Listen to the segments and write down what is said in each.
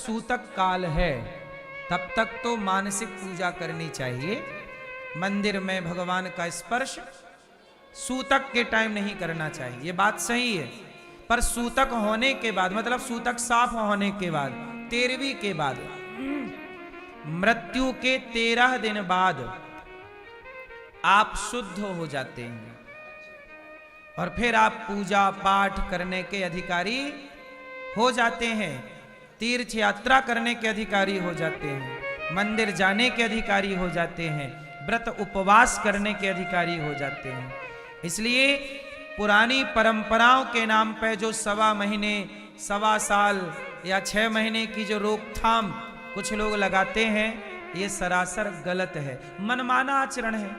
सूतक काल है तब तक तो मानसिक पूजा करनी चाहिए। मंदिर में भगवान का स्पर्श सूतक के टाइम नहीं करना चाहिए, ये बात सही है। पर सूतक होने के बाद, मतलब सूतक साफ होने के बाद, 13वीं के बाद, मृत्यु के 13 दिन बाद आप शुद्ध हो जाते हैं और फिर आप पूजा पाठ करने के अधिकारी हो जाते हैं, तीर्थ यात्रा करने के अधिकारी हो जाते हैं, मंदिर जाने के अधिकारी हो जाते हैं, व्रत उपवास करने के अधिकारी हो जाते हैं। इसलिए पुरानी परंपराओं के नाम पर जो 1.25 महीने, 1.25 साल या 6 महीने की जो रोकथाम कुछ लोग लगाते हैं, ये सरासर गलत है, मनमाना आचरण है।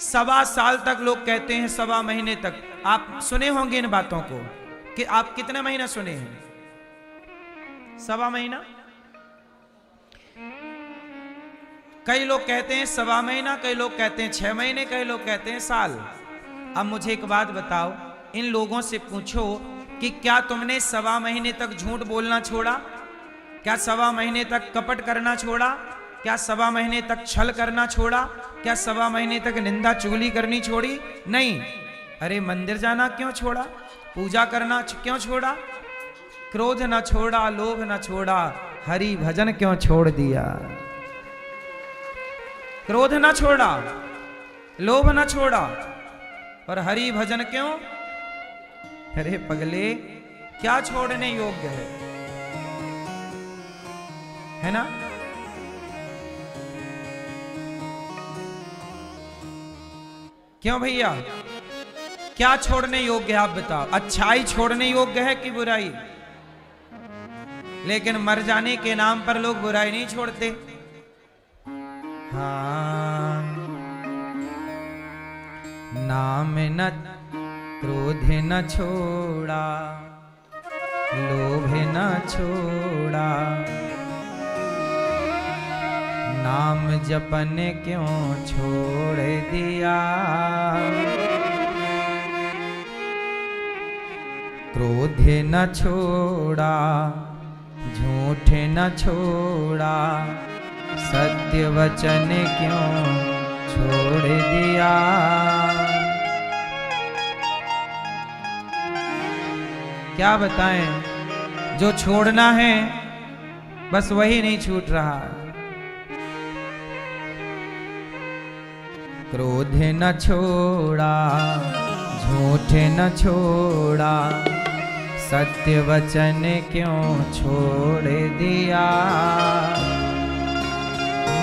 1.25 साल तक लोग कहते हैं, 1.25 महीने तक। आप सुने होंगे इन बातों को कि आप कितने महीना सुने हैं? 1.25 महीना। कई लोग कहते हैं 1.25 महीना, कई लोग कहते हैं 6 महीने, कई लोग कहते हैं साल। अब मुझे एक बात बताओ, इन लोगों से पूछो कि क्या तुमने 1.25 महीने तक झूठ बोलना छोड़ा? क्या 1.25 महीने तक कपट करना छोड़ा? क्या 1.25 महीने तक छल करना छोड़ा? क्या 1.25 महीने तक निंदा चुगली करनी छोड़ी? नहीं। अरे मंदिर जाना क्यों छोड़ा? पूजा करना क्यों छोड़ा? क्रोध न छोड़ा, लोभ न छोड़ा, हरि भजन क्यों छोड़ दिया? क्रोध न छोड़ा, लोभ न छोड़ा, और हरि भजन क्यों? अरे पगले, क्या छोड़ने योग्य है ना? क्यों भैया, क्या छोड़ने योग्य है आप बताओ? अच्छाई छोड़ने योग्य है कि बुराई? लेकिन मर जाने के नाम पर लोग बुराई नहीं छोड़ते। हाँ, नाम न क्रोध न छोड़ा, लोभ न छोड़ा, नाम जपन क्यों छोड़ दिया? क्रोध न छोड़ा, झूठ न छोड़ा, सत्य वचन क्यों छोड़ दिया? क्या बताएं, जो छोड़ना है बस वही नहीं छूट रहा। क्रोध न छोड़ा, झूठ न छोड़ा, सत्य वचन क्यों छोड़ दिया?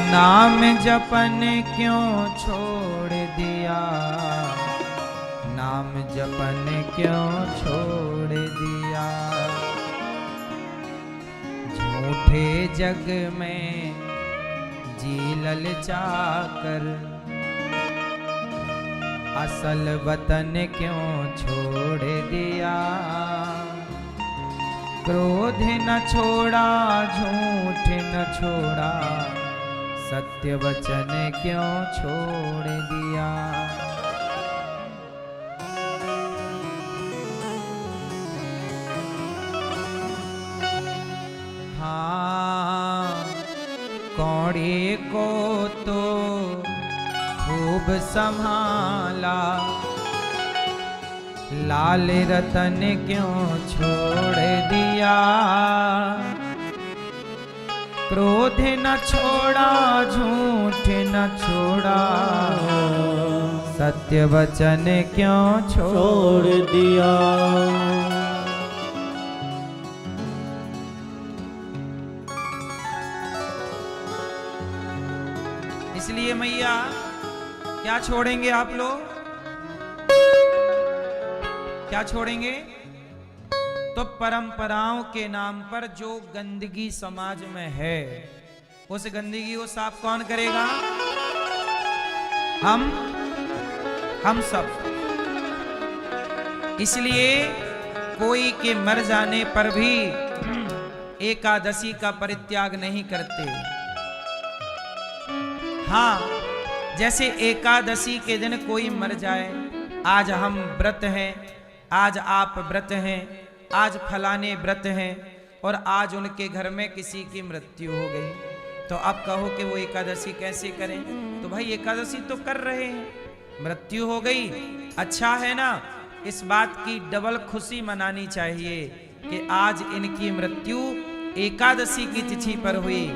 नाम जपन क्यों छोड़ दिया? नाम जपन क्यों छोड़ दिया? झूठे जग में जी ललचाकर, असल वतन क्यों छोड़ दिया? क्रोध न छोड़ा, झूठ न छोड़ा, सत्य वचन क्यों छोड़ दिया? हाँ, कौड़ी को तो खूब संभाला, लाल रतन क्यों छोड़ दिया? क्रोध न छोड़ा, झूठ न छोड़ा, सत्य वचन क्यों छोड़ दिया? इसलिए मैया, क्या छोड़ेंगे आप लोग? क्या छोड़ेंगे? तो परंपराओं के नाम पर जो गंदगी समाज में है, उस गंदगी को साफ कौन करेगा? हम सब। इसलिए कोई के मर जाने पर भी एकादशी का परित्याग नहीं करते। हाँ, जैसे एकादशी के दिन कोई मर जाए, आज हम व्रत हैं, आज आप व्रत हैं, आज फलाने व्रत हैं, और आज उनके घर में किसी की मृत्यु हो गई, तो अब कहो कि वो एकादशी कैसे करें? तो भाई एकादशी तो कर रहे हैं, मृत्यु हो गई, अच्छा है ना, इस बात की डबल खुशी मनानी चाहिए कि आज इनकी मृत्यु एकादशी की तिथि पर हुई।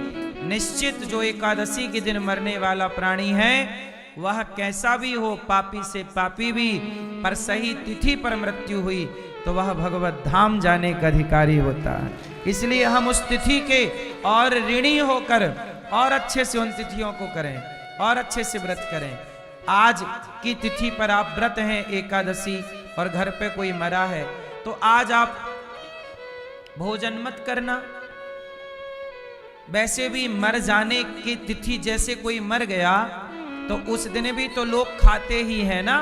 निश्चित जो एकादशी के दिन मरने वाला प्राणी है वह कैसा भी हो, पापी से पापी भी, पर सही तिथि पर मृत्यु हुई तो वह भगवत धाम जाने का अधिकारी होता है। इसलिए हम उस तिथि के और ऋणी होकर और अच्छे से उन तिथियों को करें और अच्छे से व्रत करें। आज की तिथि पर आप व्रत हैं एकादशी और घर पे कोई मरा है तो आज आप भोजन मत करना। वैसे भी मर जाने की तिथि, जैसे कोई मर गया तो उस दिन भी तो लोग खाते ही है ना,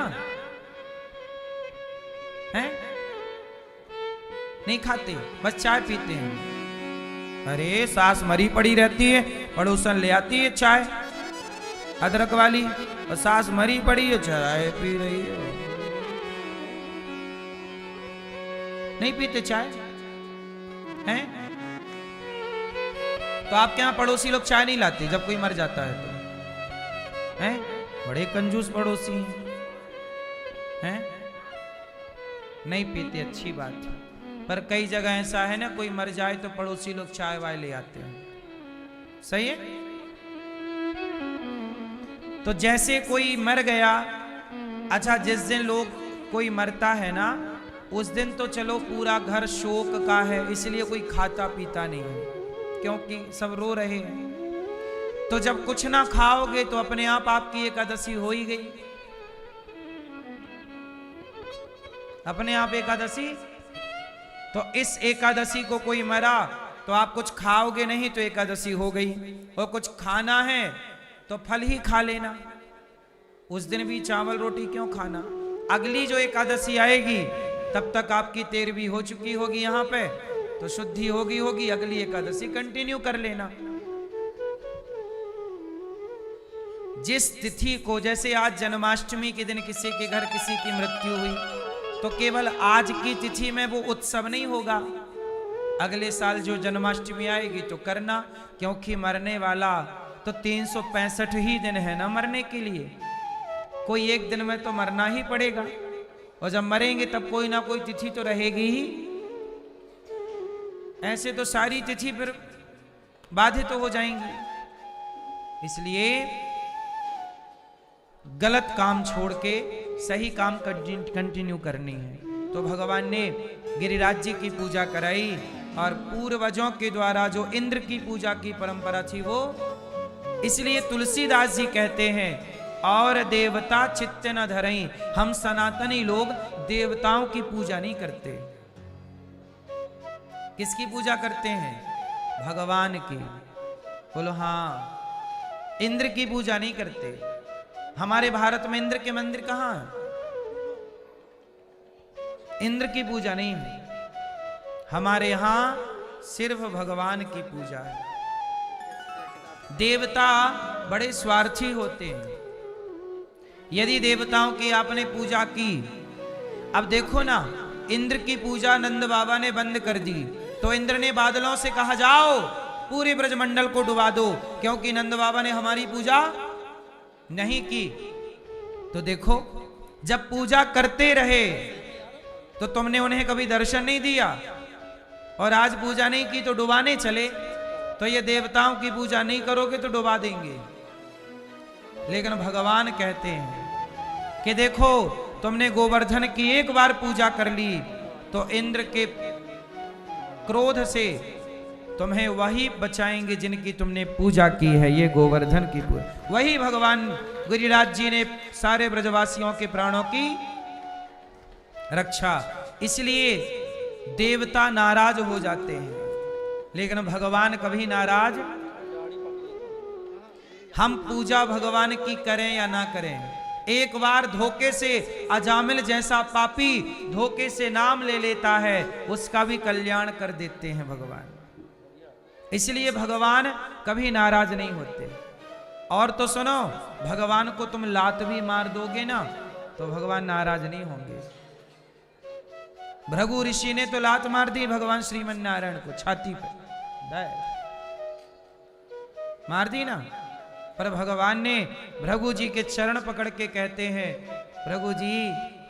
हैं? नहीं खाते, बस चाय पीते हैं। अरे सास मरी पड़ी रहती है, पड़ोसन ले आती है चाय अदरक वाली, और सास मरी पड़ी है चाय पी रही है। नहीं पीते चाय, हैं? तो आपके यहां पड़ोसी लोग चाय नहीं लाते जब कोई मर जाता है तो, हैं? बड़े कंजूस पड़ोसी हैं, नहीं पीते, अच्छी बात है। पर कई जगह ऐसा है ना, कोई मर जाए तो पड़ोसी लोग चाय वाय ले आते हैं, सही है। तो जैसे कोई मर गया, अच्छा जिस दिन लोग कोई मरता है ना उस दिन तो चलो पूरा घर शोक का है, इसलिए कोई खाता पीता नहीं है क्योंकि सब रो रहे हैं। तो जब कुछ ना खाओगे तो अपने आप आपकी एकादशी हो ही गई, अपने आप एकादशी। तो इस एकादशी को कोई मरा तो आप कुछ खाओगे नहीं तो एकादशी हो गई, और कुछ खाना है तो फल ही खा लेना, उस दिन भी चावल रोटी क्यों खाना। अगली जो एकादशी आएगी तब तक आपकी 13वीं हो चुकी होगी यहाँ पे, तो शुद्धि होगी, अगली एकादशी कंटिन्यू कर लेना। जिस तिथि को, जैसे आज जन्माष्टमी के दिन किसी के घर किसी की मृत्यु हुई तो केवल आज की तिथि में वो उत्सव नहीं होगा, अगले साल जो जन्माष्टमी आएगी तो करना, क्योंकि मरने वाला तो 365 ही दिन है ना मरने के लिए, कोई एक दिन में तो मरना ही पड़ेगा, और जब मरेंगे तब कोई ना कोई तिथि तो रहेगी ही। ऐसे तो सारी तिथि पर बाधित तो हो जाएंगी, इसलिए गलत काम छोड़ के सही काम कंटिन्यू करनी है। तो भगवान ने गिरिराज जी की पूजा कराई, और पूर्वजों के द्वारा जो इंद्र की पूजा की परंपरा थी वो, इसलिए तुलसीदास जी कहते हैं और देवता चित्त न धरई, हम सनातनी लोग देवताओं की पूजा नहीं करते। किसकी पूजा करते हैं? भगवान की। बोलो हाँ, इंद्र की पूजा नहीं करते। हमारे भारत में इंद्र के मंदिर कहां है? इंद्र की पूजा नहीं है, हमारे यहां सिर्फ भगवान की पूजा है। देवता बड़े स्वार्थी होते हैं, यदि देवताओं की आपने पूजा की, अब देखो ना इंद्र की पूजा नंद बाबा ने बंद कर दी, तो इंद्र ने बादलों से कहा जाओ पूरे ब्रजमंडल को डुबा दो, क्योंकि नंद बाबा ने हमारी पूजा नहीं की। तो देखो जब पूजा करते रहे तो तुमने उन्हें कभी दर्शन नहीं दिया, और आज पूजा नहीं की तो डुबाने चले, तो ये देवताओं की पूजा नहीं करोगे तो डुबा देंगे। लेकिन भगवान कहते हैं कि देखो तुमने गोवर्धन की एक बार पूजा कर ली तो इंद्र के क्रोध से तुम्हें वही बचाएंगे जिनकी तुमने पूजा की है, ये गोवर्धन की पूजा। वही भगवान गिरिराज जी ने सारे ब्रजवासियों के प्राणों की रक्षा, इसलिए देवता नाराज हो जाते हैं लेकिन भगवान कभी नाराज। हम पूजा भगवान की करें या ना करें, एक बार धोखे से अजामिल जैसा पापी धोखे से नाम ले लेता है, उसका भी कल्याण कर देते हैं भगवान। इसलिए भगवान कभी नाराज नहीं होते। और तो सुनो, भगवान को तुम लात भी मार दोगे ना तो भगवान नाराज नहीं होंगे। भृगु ऋषि ने तो लात मार दी भगवान श्रीमन नारायण को छाती पे, मार दी ना। पर भगवान ने भृगु जी के चरण पकड़ के कहते हैं, भृगु जी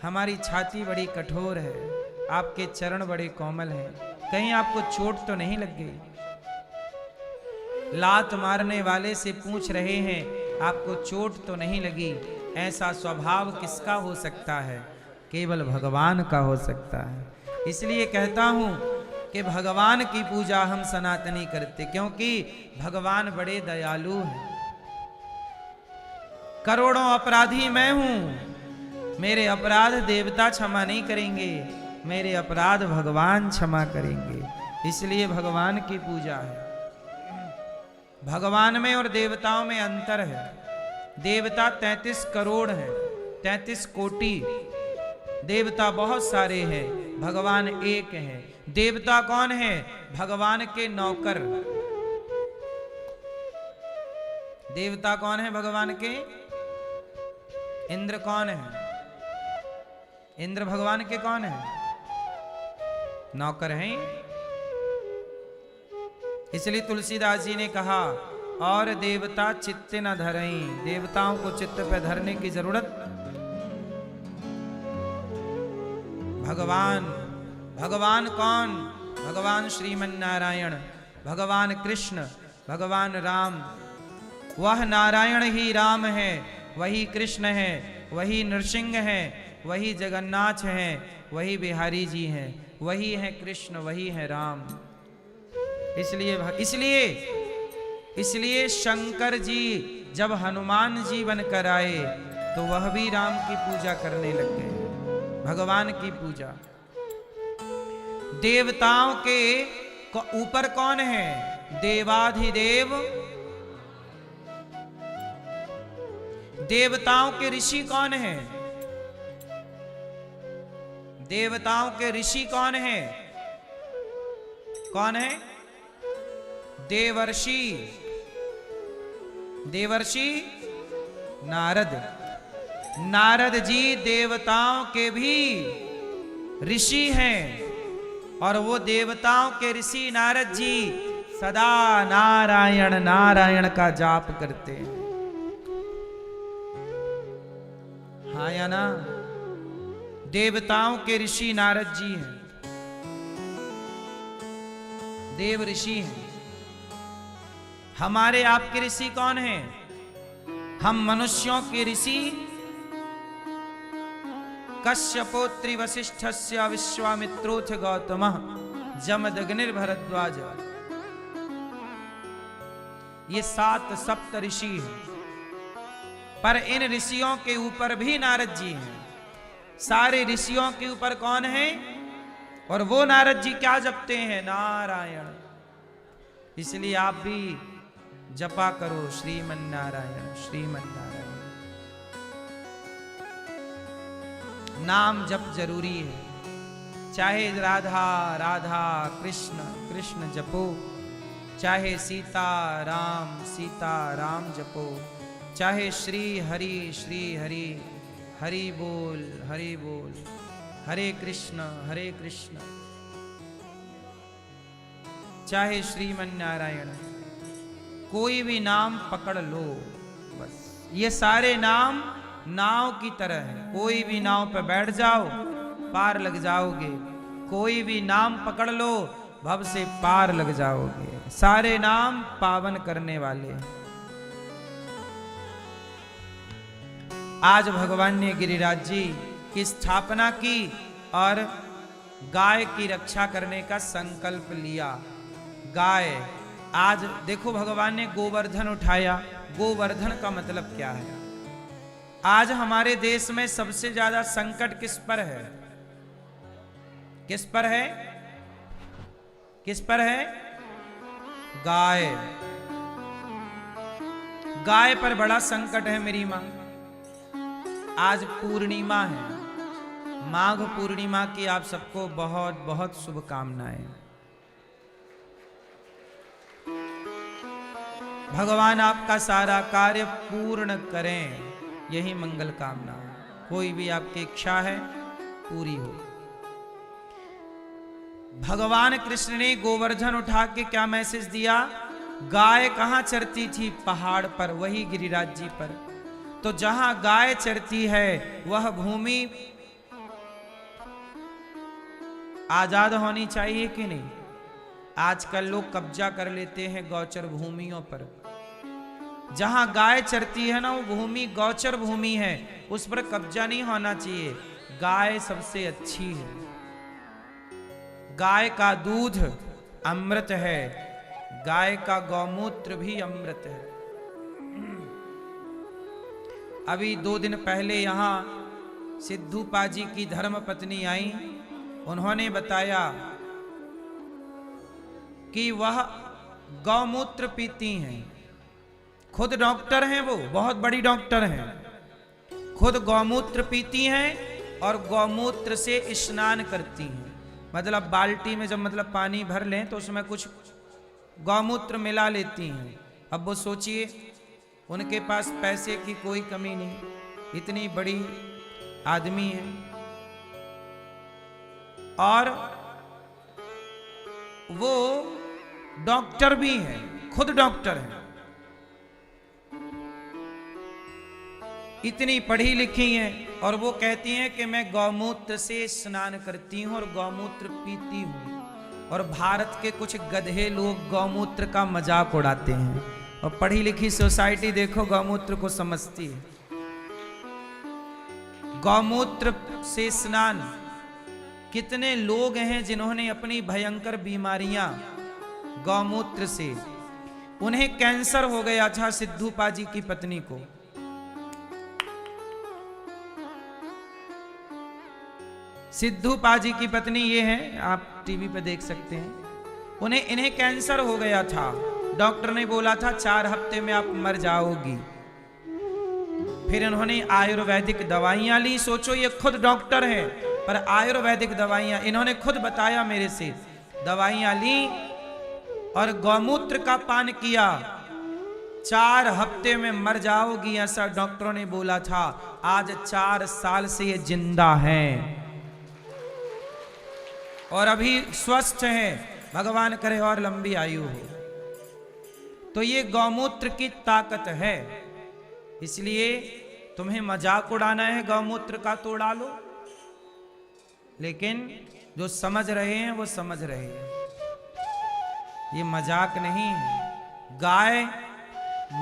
हमारी छाती बड़ी कठोर है, आपके चरण बड़े कोमल हैं, कहीं आपको चोट तो नहीं लग गई। लात मारने वाले से पूछ रहे हैं आपको चोट तो नहीं लगी। ऐसा स्वभाव किसका हो सकता है? केवल भगवान का हो सकता है। इसलिए कहता हूं कि भगवान की पूजा हम सनातनी करते, क्योंकि भगवान बड़े दयालु हैं। करोड़ों अपराधी मैं हूं, मेरे अपराध देवता क्षमा नहीं करेंगे, मेरे अपराध भगवान क्षमा करेंगे। इसलिए भगवान की पूजा है। भगवान में और देवताओं में अंतर है। देवता 33 करोड़ है, 33 कोटि देवता बहुत सारे हैं, भगवान एक हैं। देवता कौन है? भगवान के नौकर। देवता कौन है भगवान के? इंद्र कौन है? इंद्र भगवान के कौन है? नौकर हैं। इसलिए तुलसीदास जी ने कहा, और देवता चित्त न धरई, देवताओं को चित्त पे धरने की जरूरत। भगवान, भगवान कौन? भगवान श्रीमन नारायण, भगवान कृष्ण, भगवान राम। वह नारायण ही राम है, वही कृष्ण है, वही नृसिंह है, वही जगन्नाथ है, वही बिहारी जी हैं, वही है कृष्ण, वही है राम। इसलिए शंकर जी जब हनुमान जी बनकर आए तो वह भी राम की पूजा करने लग गए, भगवान की पूजा। देवताओं के ऊपर कौन है? देवाधिदेव। देवताओं के ऋषि कौन है? देवताओं के ऋषि कौन है? कौन है? देवर्षि। देवर्षि नारद। नारद जी देवताओं के भी ऋषि हैं, और वो देवताओं के ऋषि नारद जी सदा नारायण नारायण का जाप करते हैं। हाँ या ना? देवताओं के ऋषि नारद जी हैं, देव ऋषि हैं। हमारे आपके ऋषि कौन हैं? हम मनुष्यों के ऋषि कश्यपोत्री वशिष्ठस्य विश्वामित्रोथ गौतमः जमदग्निर्भरद्वाज। ये 7 सप्त ऋषि हैं, पर इन ऋषियों के ऊपर भी नारद जी हैं। सारे ऋषियों के ऊपर कौन है? और वो नारद जी क्या जपते हैं? नारायण। इसलिए आप भी जपा करो श्रीमन नारायण, श्रीमन नारायण। नाम जप जरूरी है, चाहे राधा राधा कृष्ण कृष्ण जपो, चाहे सीता राम जपो, चाहे श्री हरि हरि बोल, हरे कृष्ण, चाहे श्रीमन नारायण, कोई भी नाम पकड़ लो बस। ये सारे नाम नाव की तरह है, कोई भी नाव पे बैठ जाओ पार लग जाओगे, कोई भी नाम पकड़ लो भव से पार लग जाओगे। सारे नाम पावन करने वाले। आज भगवान ने गिरिराज जी की स्थापना की और गाय की रक्षा करने का संकल्प लिया। गाय, आज देखो भगवान ने गोवर्धन उठाया। गोवर्धन का मतलब क्या है? आज हमारे देश में सबसे ज्यादा संकट किस पर है? किस पर है? किस पर है? गाय। गाय पर बड़ा संकट है मेरी मां। आज पूर्णिमा है, माघ पूर्णिमा की आप सबको बहुत बहुत शुभकामनाएं। भगवान आपका सारा कार्य पूर्ण करें, यही मंगल कामना। कोई भी आपकी इच्छा है पूरी हो। भगवान कृष्ण ने गोवर्धन उठा के क्या मैसेज दिया? गाय कहां चरती थी? पहाड़ पर, वही गिरिराज जी पर। तो जहां गाय चरती है वह भूमि आजाद होनी चाहिए कि नहीं? आजकल लोग कब्जा कर लेते हैं गौचर भूमियों पर। जहां गाय चरती है ना, वो भूमि गौचर भूमि है, उस पर कब्जा नहीं होना चाहिए। गाय सबसे अच्छी है। गाय का दूध अमृत है, गाय का गौमूत्र भी अमृत है। अभी 2 दिन पहले यहां सिद्धू पाजी की धर्म पत्नी आई, उन्होंने बताया कि वह गौमूत्र पीती हैं। खुद डॉक्टर हैं, वो बहुत बड़ी डॉक्टर हैं, खुद गौमूत्र पीती हैं और गौमूत्र से स्नान करती हैं। मतलब बाल्टी में जब पानी भर लें तो उसमें कुछ गौमूत्र मिला लेती हैं। अब वो सोचिए, उनके पास पैसे की कोई कमी नहीं, इतनी बड़ी आदमी है और वो डॉक्टर भी हैं, खुद डॉक्टर हैं, इतनी पढ़ी लिखी हैं, और वो कहती हैं कि मैं गौमूत्र से स्नान करती हूं और गौमूत्र पीती हूं। और भारत के कुछ गधे लोग गौमूत्र का मजाक उड़ाते हैं, और पढ़ी लिखी सोसाइटी देखो गौमूत्र को समझती है। गौमूत्र से स्नान, कितने लोग हैं जिन्होंने अपनी भयंकर बीमारियां गौमूत्र से, उन्हें कैंसर हो गया था सिद्धू पाजी की पत्नी को। सिद्धू पाजी की पत्नी ये है, आप टीवी पे देख सकते हैं। इन्हें कैंसर हो गया था, डॉक्टर ने बोला था 4 हफ्ते में आप मर जाओगी। फिर इन्होंने आयुर्वेदिक दवाइयां ली। सोचो, ये खुद डॉक्टर है पर आयुर्वेदिक दवाइयां, इन्होंने खुद बताया मेरे से, दवाइयां ली और गौमूत्र का पान किया, 4 हफ्ते में मर जाओगी ऐसा डॉक्टरों ने बोला था। आज 4 साल से ये जिंदा हैं और अभी स्वस्थ हैं, भगवान करे और लंबी आयु हो। तो ये गौमूत्र की ताकत है, इसलिए तुम्हें मजाक उड़ाना है गौमूत्र का तो उड़ा लो, लेकिन जो समझ रहे हैं वो समझ रहे हैं, ये मजाक नहीं है। गाय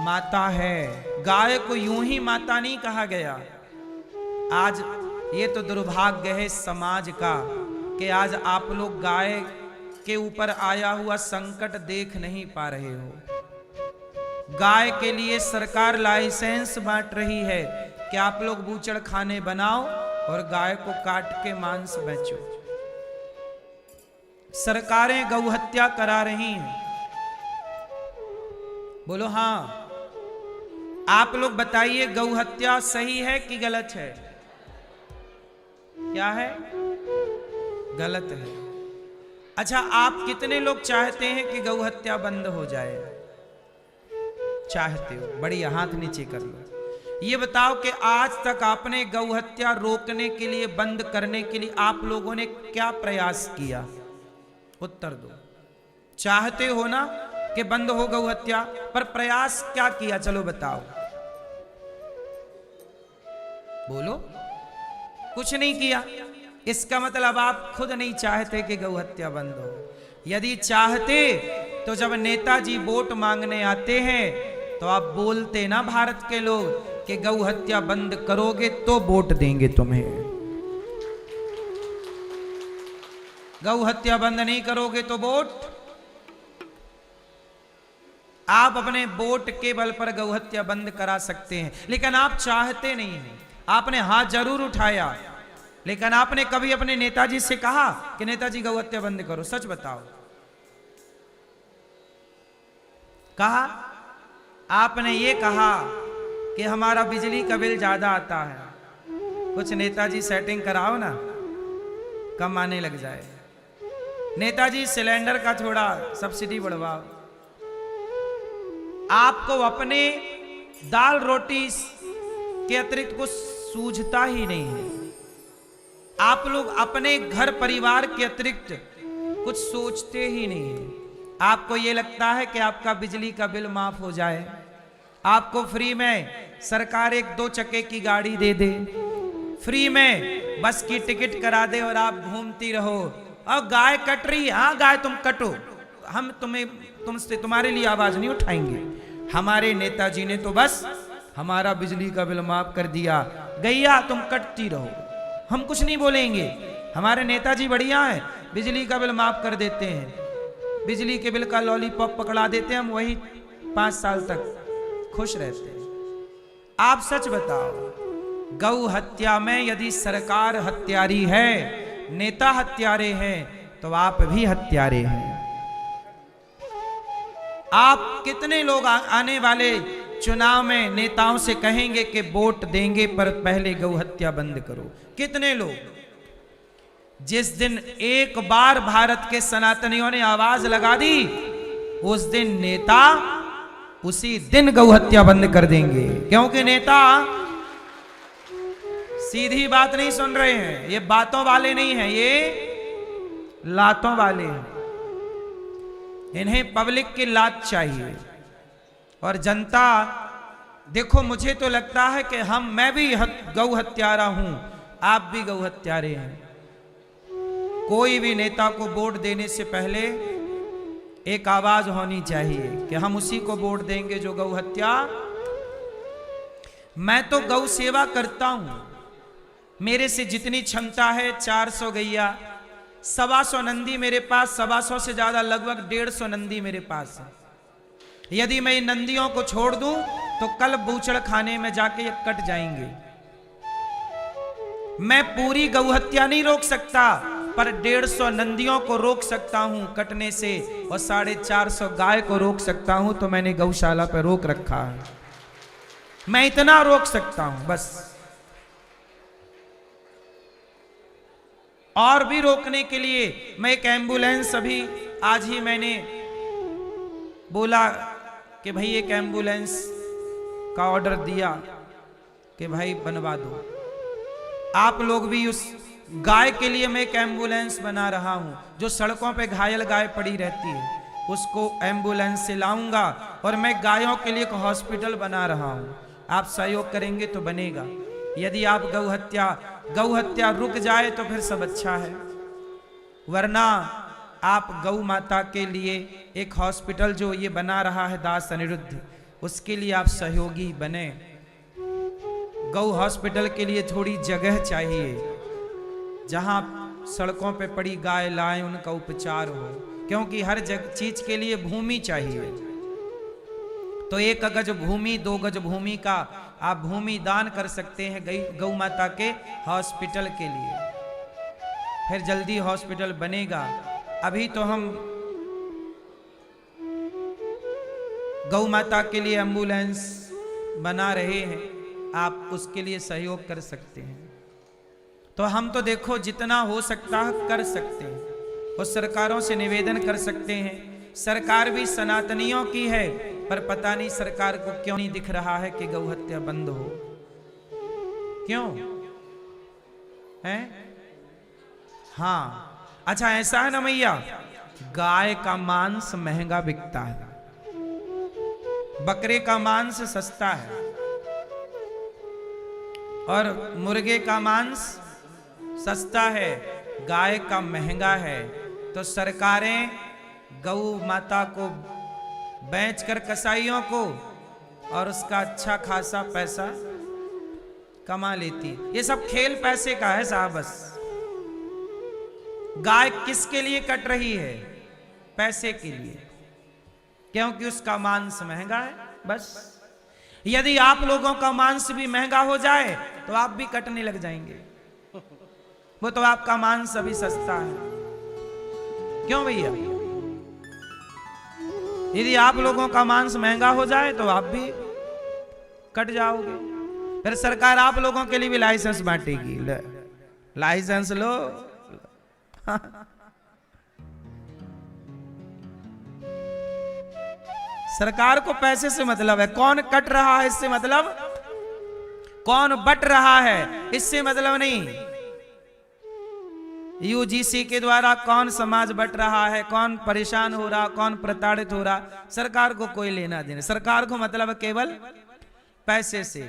माता है, गाय को यूं ही माता नहीं कहा गया। आज ये तो दुर्भाग्य है समाज का कि आज आप लोग गाय के ऊपर आया हुआ संकट देख नहीं पा रहे हो। गाय के लिए सरकार लाइसेंस बांट रही है कि आप लोग बूचड़ खाने बनाओ और गाय को काट के मांस बेचो। सरकारें गौ हत्या करा रही हैं। बोलो हाँ, आप लोग बताइए, गौ हत्या सही है कि गलत है? क्या है? गलत है। अच्छा, आप कितने लोग चाहते हैं कि गौ हत्या बंद हो जाए? चाहते हो? बढ़िया, हाथ नीचे कर लो। ये बताओ कि आज तक आपने गौ हत्या रोकने के लिए, बंद करने के लिए आप लोगों ने क्या प्रयास किया? उत्तर दो। चाहते हो ना कि बंद हो गौ हत्या, पर प्रयास क्या किया? चलो बताओ, बोलो। कुछ नहीं किया। इसका मतलब आप खुद नहीं चाहते कि गौ हत्या बंद हो। यदि चाहते तो जब नेताजी वोट मांगने आते हैं तो आप बोलते ना भारत के लोग कि गौ हत्या बंद करोगे तो वोट देंगे तुम्हें, गौ हत्या बंद नहीं करोगे तो वोट। आप अपने वोट के बल पर गौ हत्या बंद करा सकते हैं, लेकिन आप चाहते नहीं हैं। आपने हाथ जरूर उठाया, लेकिन आपने कभी अपने नेताजी से कहा कि नेताजी गौ हत्या बंद करो? सच बताओ, कहा? आपने ये कहा कि हमारा बिजली का बिल ज्यादा आता है, कुछ नेताजी सेटिंग कराओ ना, कम आने लग जाए। नेताजी सिलेंडर का थोड़ा सब्सिडी बढ़वाओ। आपको अपने दाल रोटी के अतिरिक्त कुछ सूझता ही नहीं है। आप लोग अपने घर परिवार के अतिरिक्त कुछ सोचते ही नहीं है। आपको ये लगता है कि आपका बिजली का बिल माफ हो जाए, आपको फ्री में सरकार एक 2 चक्के की गाड़ी दे दे, फ्री में बस की टिकट करा दे और आप घूमती रहो। और गाय कट रही, हाँ गाय तुम कटो, हम तुमसे तुम्हारे लिए आवाज नहीं उठाएंगे। हमारे नेताजी ने तो बस हमारा बिजली का बिल माफ कर दिया, गैया तुम कटती रहो, हम कुछ नहीं बोलेंगे। हमारे नेताजी बढ़िया हैं, बिजली का बिल माफ कर देते हैं, बिजली के बिल का लॉलीपॉप पकड़ा देते हैं, हम वही 5 साल तक खुश रहते हैं। आप सच बताओ, गौ हत्या में यदि सरकार हत्यारी है, नेता हत्यारे हैं, तो आप भी हत्यारे हैं। आप कितने लोग आने वाले चुनाव में नेताओं से कहेंगे कि वोट देंगे पर पहले गौ हत्या बंद करो? कितने लोग? जिस दिन एक बार भारत के सनातनियों ने आवाज लगा दी, उस दिन नेता उसी दिन गौ हत्या बंद कर देंगे। क्योंकि नेता सीधी बात नहीं सुन रहे हैं, ये बातों वाले नहीं हैं, ये लातों वाले हैं। इन्हें पब्लिक की लात चाहिए। और जनता, देखो मुझे तो लगता है कि मैं भी गौ हत्यारा हूं, आप भी गौ हत्यारे हैं। कोई भी नेता को वोट देने से पहले एक आवाज होनी चाहिए कि हम उसी को वोट देंगे जो गौ हत्या। मैं तो गौ सेवा करता हूं, मेरे से जितनी क्षमता है 400 गैया, 125 नंदी मेरे पास, 125 से ज्यादा लगभग 150 नंदी मेरे पास है। यदि मैं इन नंदियों को छोड़ दूं तो कल बूचड़ खाने में जाके ये कट जाएंगे। मैं पूरी गौ हत्या नहीं रोक सकता, पर 150 नंदियों को रोक सकता हूं कटने से, और 450 गाय को रोक सकता हूं। तो मैंने गौशाला पर रोक रखा है, मैं इतना रोक सकता हूं बस। और भी रोकने के लिए मैं एक एम्बुलेंस, अभी आज ही मैंने बोला कि भाई एक एम्बुलेंस का ऑर्डर दिया कि भाई बनवा दो। आप लोग भी उस गाय के लिए मैं एक एम्बुलेंस बना रहा हूं, जो सड़कों पे घायल गाय पड़ी रहती है, उसको एम्बुलेंस से लाऊंगा। और मैं गायों के लिए एक हॉस्पिटल बना रहा हूं, आप सहयोग करेंगे तो बनेगा। यदि आप गौ हत्या रुक जाए तो फिर सब अच्छा है, वरना आप गौ माता के लिए एक हॉस्पिटल जो ये बना रहा है दास अनिरुद्ध, उसके लिए आप सहयोगी बने। गौ हॉस्पिटल के लिए थोड़ी जगह चाहिए जहां सड़कों पे पड़ी गाय लाएं, उनका उपचार हो, क्योंकि हर चीज के लिए भूमि चाहिए। तो 1 गज भूमि, 2 गज भूमि का आप भूमि दान कर सकते हैं गौ माता के हॉस्पिटल के लिए, फिर जल्दी हॉस्पिटल बनेगा। अभी तो हम गौ माता के लिए एम्बुलेंस बना रहे हैं, आप उसके लिए सहयोग कर सकते हैं। तो हम तो देखो जितना हो सकता है कर सकते हैं, और सरकारों से निवेदन कर सकते हैं। सरकार भी सनातनियों की है, पर पता नहीं सरकार को क्यों नहीं दिख रहा है कि गौ हत्या बंद हो। क्यों है? हाँ, अच्छा ऐसा है ना मैया, गाय का मांस महंगा बिकता है, बकरे का मांस सस्ता है, और मुर्गे का मांस सस्ता है, गाय का महंगा है। तो सरकारें गौ माता को बेचकर कसाईयों को और उसका अच्छा खासा पैसा कमा लेती। ये सब खेल पैसे का है साहब। बस गाय किसके लिए कट रही है? पैसे के लिए, क्योंकि उसका मांस महंगा है। बस यदि आप लोगों का मांस भी महंगा हो जाए तो आप भी कटने लग जाएंगे, वो तो आपका मांस अभी सस्ता है। क्यों भैया? यदि आप लोगों का मांस महंगा हो जाए तो आप भी कट जाओगे। फिर सरकार आप लोगों के लिए भी लाइसेंस बांटेगी, लाइसेंस लो। सरकार को पैसे से मतलब है, कौन कट रहा है इससे मतलब, कौन बट रहा है इससे मतलब नहीं। यूजीसी के द्वारा कौन समाज बट रहा है, कौन परेशान हो रहा, कौन प्रताड़ित हो रहा, सरकार को कोई लेना देना। सरकार को मतलब केवल पैसे से।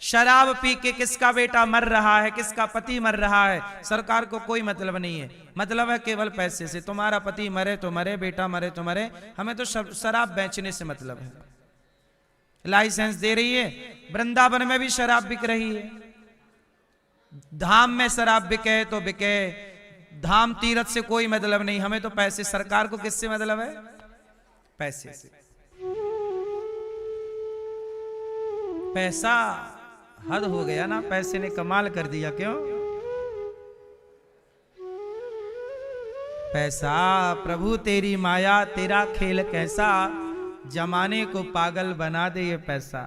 शराब पी के किसका बेटा मर रहा है, किसका पति मर रहा है, सरकार को कोई मतलब नहीं है। मतलब है केवल पैसे से। तुम्हारा पति मरे तो मरे, बेटा मरे तो मरे, हमें तो शराब बेचने से मतलब है। लाइसेंस दे रही है, वृंदावन में भी शराब बिक रही है। धाम में शराब बिके तो बिके, धाम तीर्थ से कोई मतलब नहीं, हमें तो पैसे। सरकार को किससे मतलब है? पैसे से। पैसा हद हो गया ना, पैसे ने कमाल कर दिया। क्यों? पैसा प्रभु तेरी माया, तेरा खेल कैसा, जमाने को पागल बना दे ये पैसा,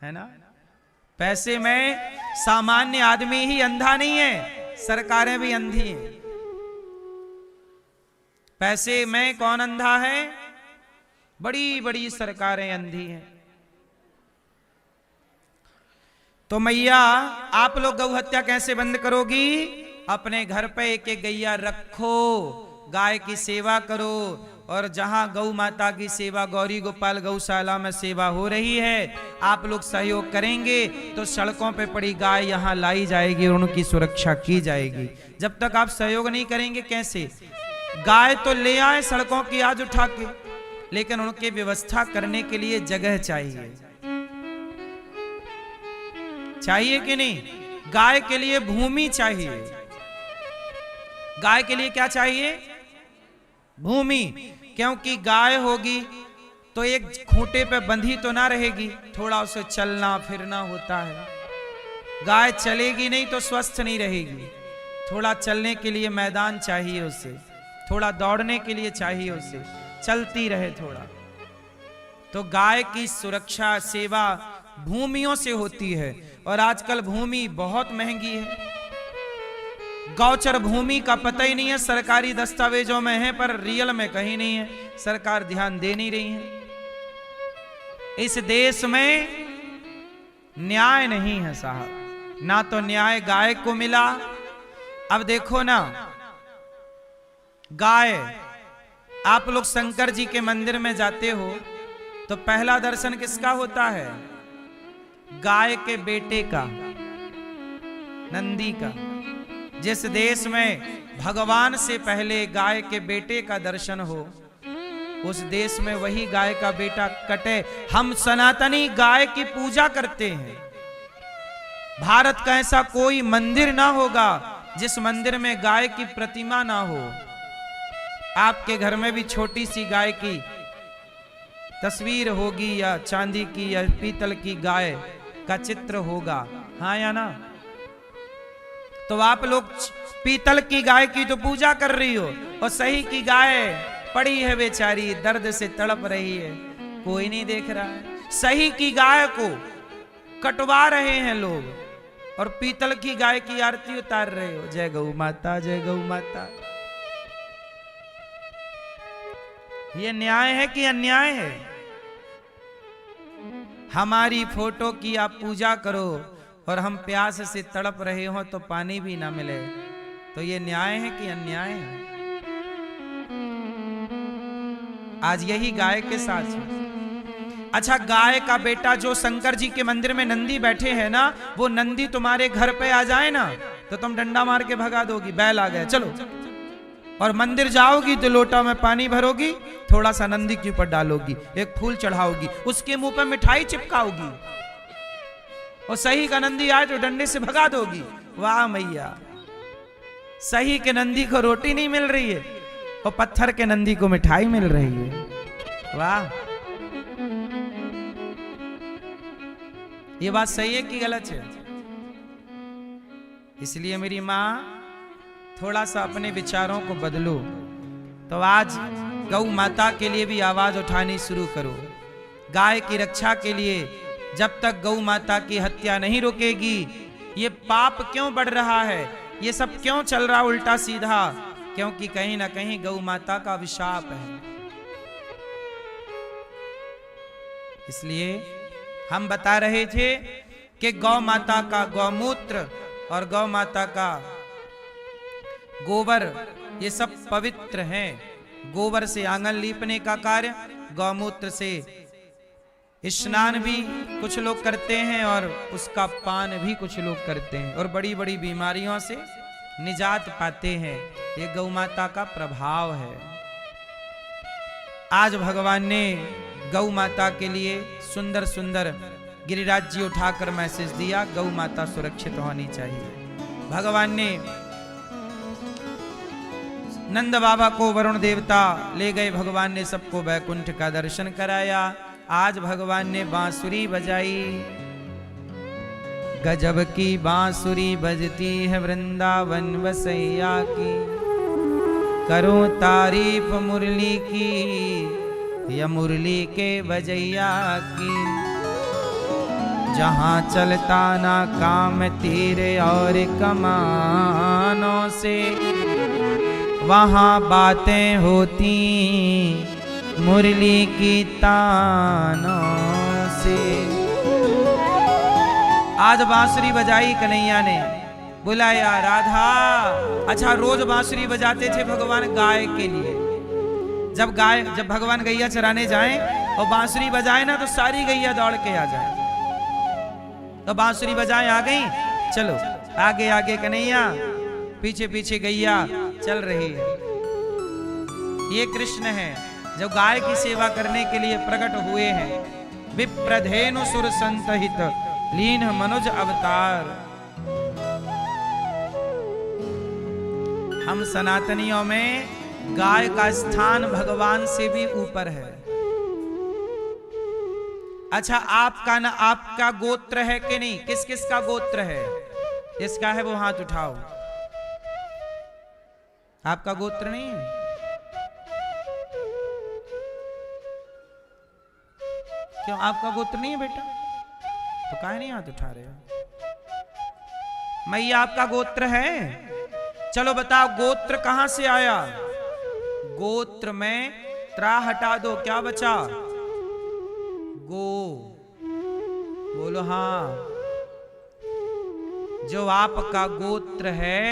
है ना। पैसे में सामान्य आदमी ही अंधा नहीं है, सरकारें भी अंधी हैं। पैसे में कौन अंधा है? बड़ी बड़ी सरकारें अंधी हैं। तो मैया आप लोग गौ हत्या कैसे बंद करोगी? अपने घर पे एक एक गैया रखो, गाय की सेवा करो, और जहां गौ माता की सेवा गौरी गोपाल गौशाला में सेवा हो रही है, आप लोग सहयोग करेंगे तो सड़कों पे पड़ी गाय यहां लाई जाएगी और उनकी सुरक्षा की जाएगी। जब तक आप सहयोग नहीं करेंगे कैसे? गाय तो ले आए सड़कों की आज उठा के, लेकिन उनकी व्यवस्था करने के लिए जगह चाहिए। चाहिए कि नहीं? गाय के लिए भूमि चाहिए। गाय के लिए क्या चाहिए? भूमि। क्योंकि गाय होगी तो एक खूंटे पे बंधी तो ना रहेगी, थोड़ा उसे चलना फिरना होता है। गाय चलेगी नहीं तो स्वस्थ नहीं रहेगी, थोड़ा चलने के लिए मैदान चाहिए उसे, थोड़ा दौड़ने के लिए चाहिए उसे, चलती रहे थोड़ा। तो गाय की सुरक्षा सेवा भूमियों से होती है, और आजकल भूमि बहुत महंगी है। गौचर भूमि का पता ही नहीं है, सरकारी दस्तावेजों में है पर रियल में कहीं नहीं है, सरकार ध्यान दे नहीं रही है। इस देश में न्याय नहीं है साहब, ना तो न्याय गाय को मिला। अब देखो ना, गाय, आप लोग शंकर जी के मंदिर में जाते हो तो पहला दर्शन किसका होता है? गाय के बेटे का, नंदी का। जिस देश में भगवान से पहले गाय के बेटे का दर्शन हो, उस देश में वही गाय का बेटा कटे। हम सनातनी गाय की पूजा करते हैं। भारत का ऐसा कोई मंदिर ना होगा जिस मंदिर में गाय की प्रतिमा ना हो। आपके घर में भी छोटी सी गाय की तस्वीर होगी, या चांदी की या पीतल की गाय का चित्र होगा, हाँ या ना? तो आप लोग पीतल की गाय की तो पूजा कर रही हो, और सही की गाय पड़ी है बेचारी, दर्द से तड़प रही है, कोई नहीं देख रहा है। सही की गाय को कटवा रहे हैं लोग, और पीतल की गाय की आरती उतार रहे हो, जय गौ माता, जय गौ माता। ये न्याय है कि अन्याय है? हमारी फोटो की आप पूजा करो और हम प्यास से तड़प रहे हो तो पानी भी ना मिले, तो ये न्याय है कि अन्याय है? आज यही गाय के साथ है। अच्छा, गाय का बेटा जो शंकर जी के मंदिर में नंदी बैठे हैं ना, वो नंदी तुम्हारे घर पे आ जाए ना तो तुम डंडा मार के भगा दोगी, बैल आ गए चलो। और मंदिर जाओगी तो लोटा में पानी भरोगी, थोड़ा सा नंदी के ऊपर डालोगी, एक फूल चढ़ाओगी, उसके मुंह पे मिठाई चिपकाओगी, और सही का नंदी आए तो डंडे से भगा दोगी। वाह मैया, सही के नंदी को रोटी नहीं मिल रही है और पत्थर के नंदी को मिठाई मिल रही है। वाह, ये बात सही है कि गलत है? इसलिए मेरी मां, थोड़ा सा अपने विचारों को बदलो। तो आज गौ माता के लिए भी आवाज उठानी शुरू करो। गाय की रक्षा के लिए जब तक गौ माता की हत्या नहीं रुकेगी, ये पाप क्यों बढ़ रहा है, ये सब क्यों चल रहा उल्टा सीधा? क्योंकि कहीं ना कहीं गौ माता का अभिशाप है। इसलिए हम बता रहे थे कि गौ माता का गौमूत्र और गौ माता का गोबर, ये सब पवित्र हैं। गोबर से आंगन लीपने का कार्य, गौमूत्र से स्नान भी कुछ लोग करते हैं और उसका पान भी कुछ लोग करते हैं और बड़ी बड़ी बीमारियों से निजात पाते हैं। ये गौ माता का प्रभाव है। आज भगवान ने गौ माता के लिए सुंदर सुंदर गिरिराज जी उठाकर मैसेज दिया, गौ माता सुरक्षित होनी चाहिए। भगवान ने नंद बाबा को वरुण देवता ले गए, भगवान ने सबको वैकुंठ का दर्शन कराया। आज भगवान ने बांसुरी बजाई, गजब की बांसुरी बजती है वृंदावन वसैया की, करो तारीफ मुरली की या मुरली के बजैया की। जहाँ चलता ना काम तीर और कमानों से, वहाँ बातें होती मुरली की तानों से। आज बांसुरी बजाई कन्हैया ने, बुलाया राधा। अच्छा, रोज बांसुरी बजाते थे भगवान गाय के लिए। जब भगवान गैया चराने जाएं और बांसुरी बजाए ना तो सारी गैया दौड़ के आ जाए। तो बांसुरी बजाए आ गई, चलो आगे आगे कन्हैया, पीछे पीछे गैया चल रही है। ये कृष्ण है जो गाय की सेवा करने के लिए प्रकट हुए हैं। विप्रधेनु सुर संतहित लीन मनुज अवतार। हम सनातनियों में गाय का स्थान भगवान से भी ऊपर है। अच्छा, आपका गोत्र है कि नहीं? किस किस का गोत्र है? जिसका है वो हाथ उठाओ। आपका गोत्र नहीं है? क्यों, आपका गोत्र नहीं है बेटा? तो काहे नहीं हाथ उठा रहे हो? मैया आपका गोत्र है? चलो बताओ, गोत्र कहां से आया? गोत्र में त्रा हटा दो, क्या बचा? गो। बोलो हाँ। जो आपका गोत्र है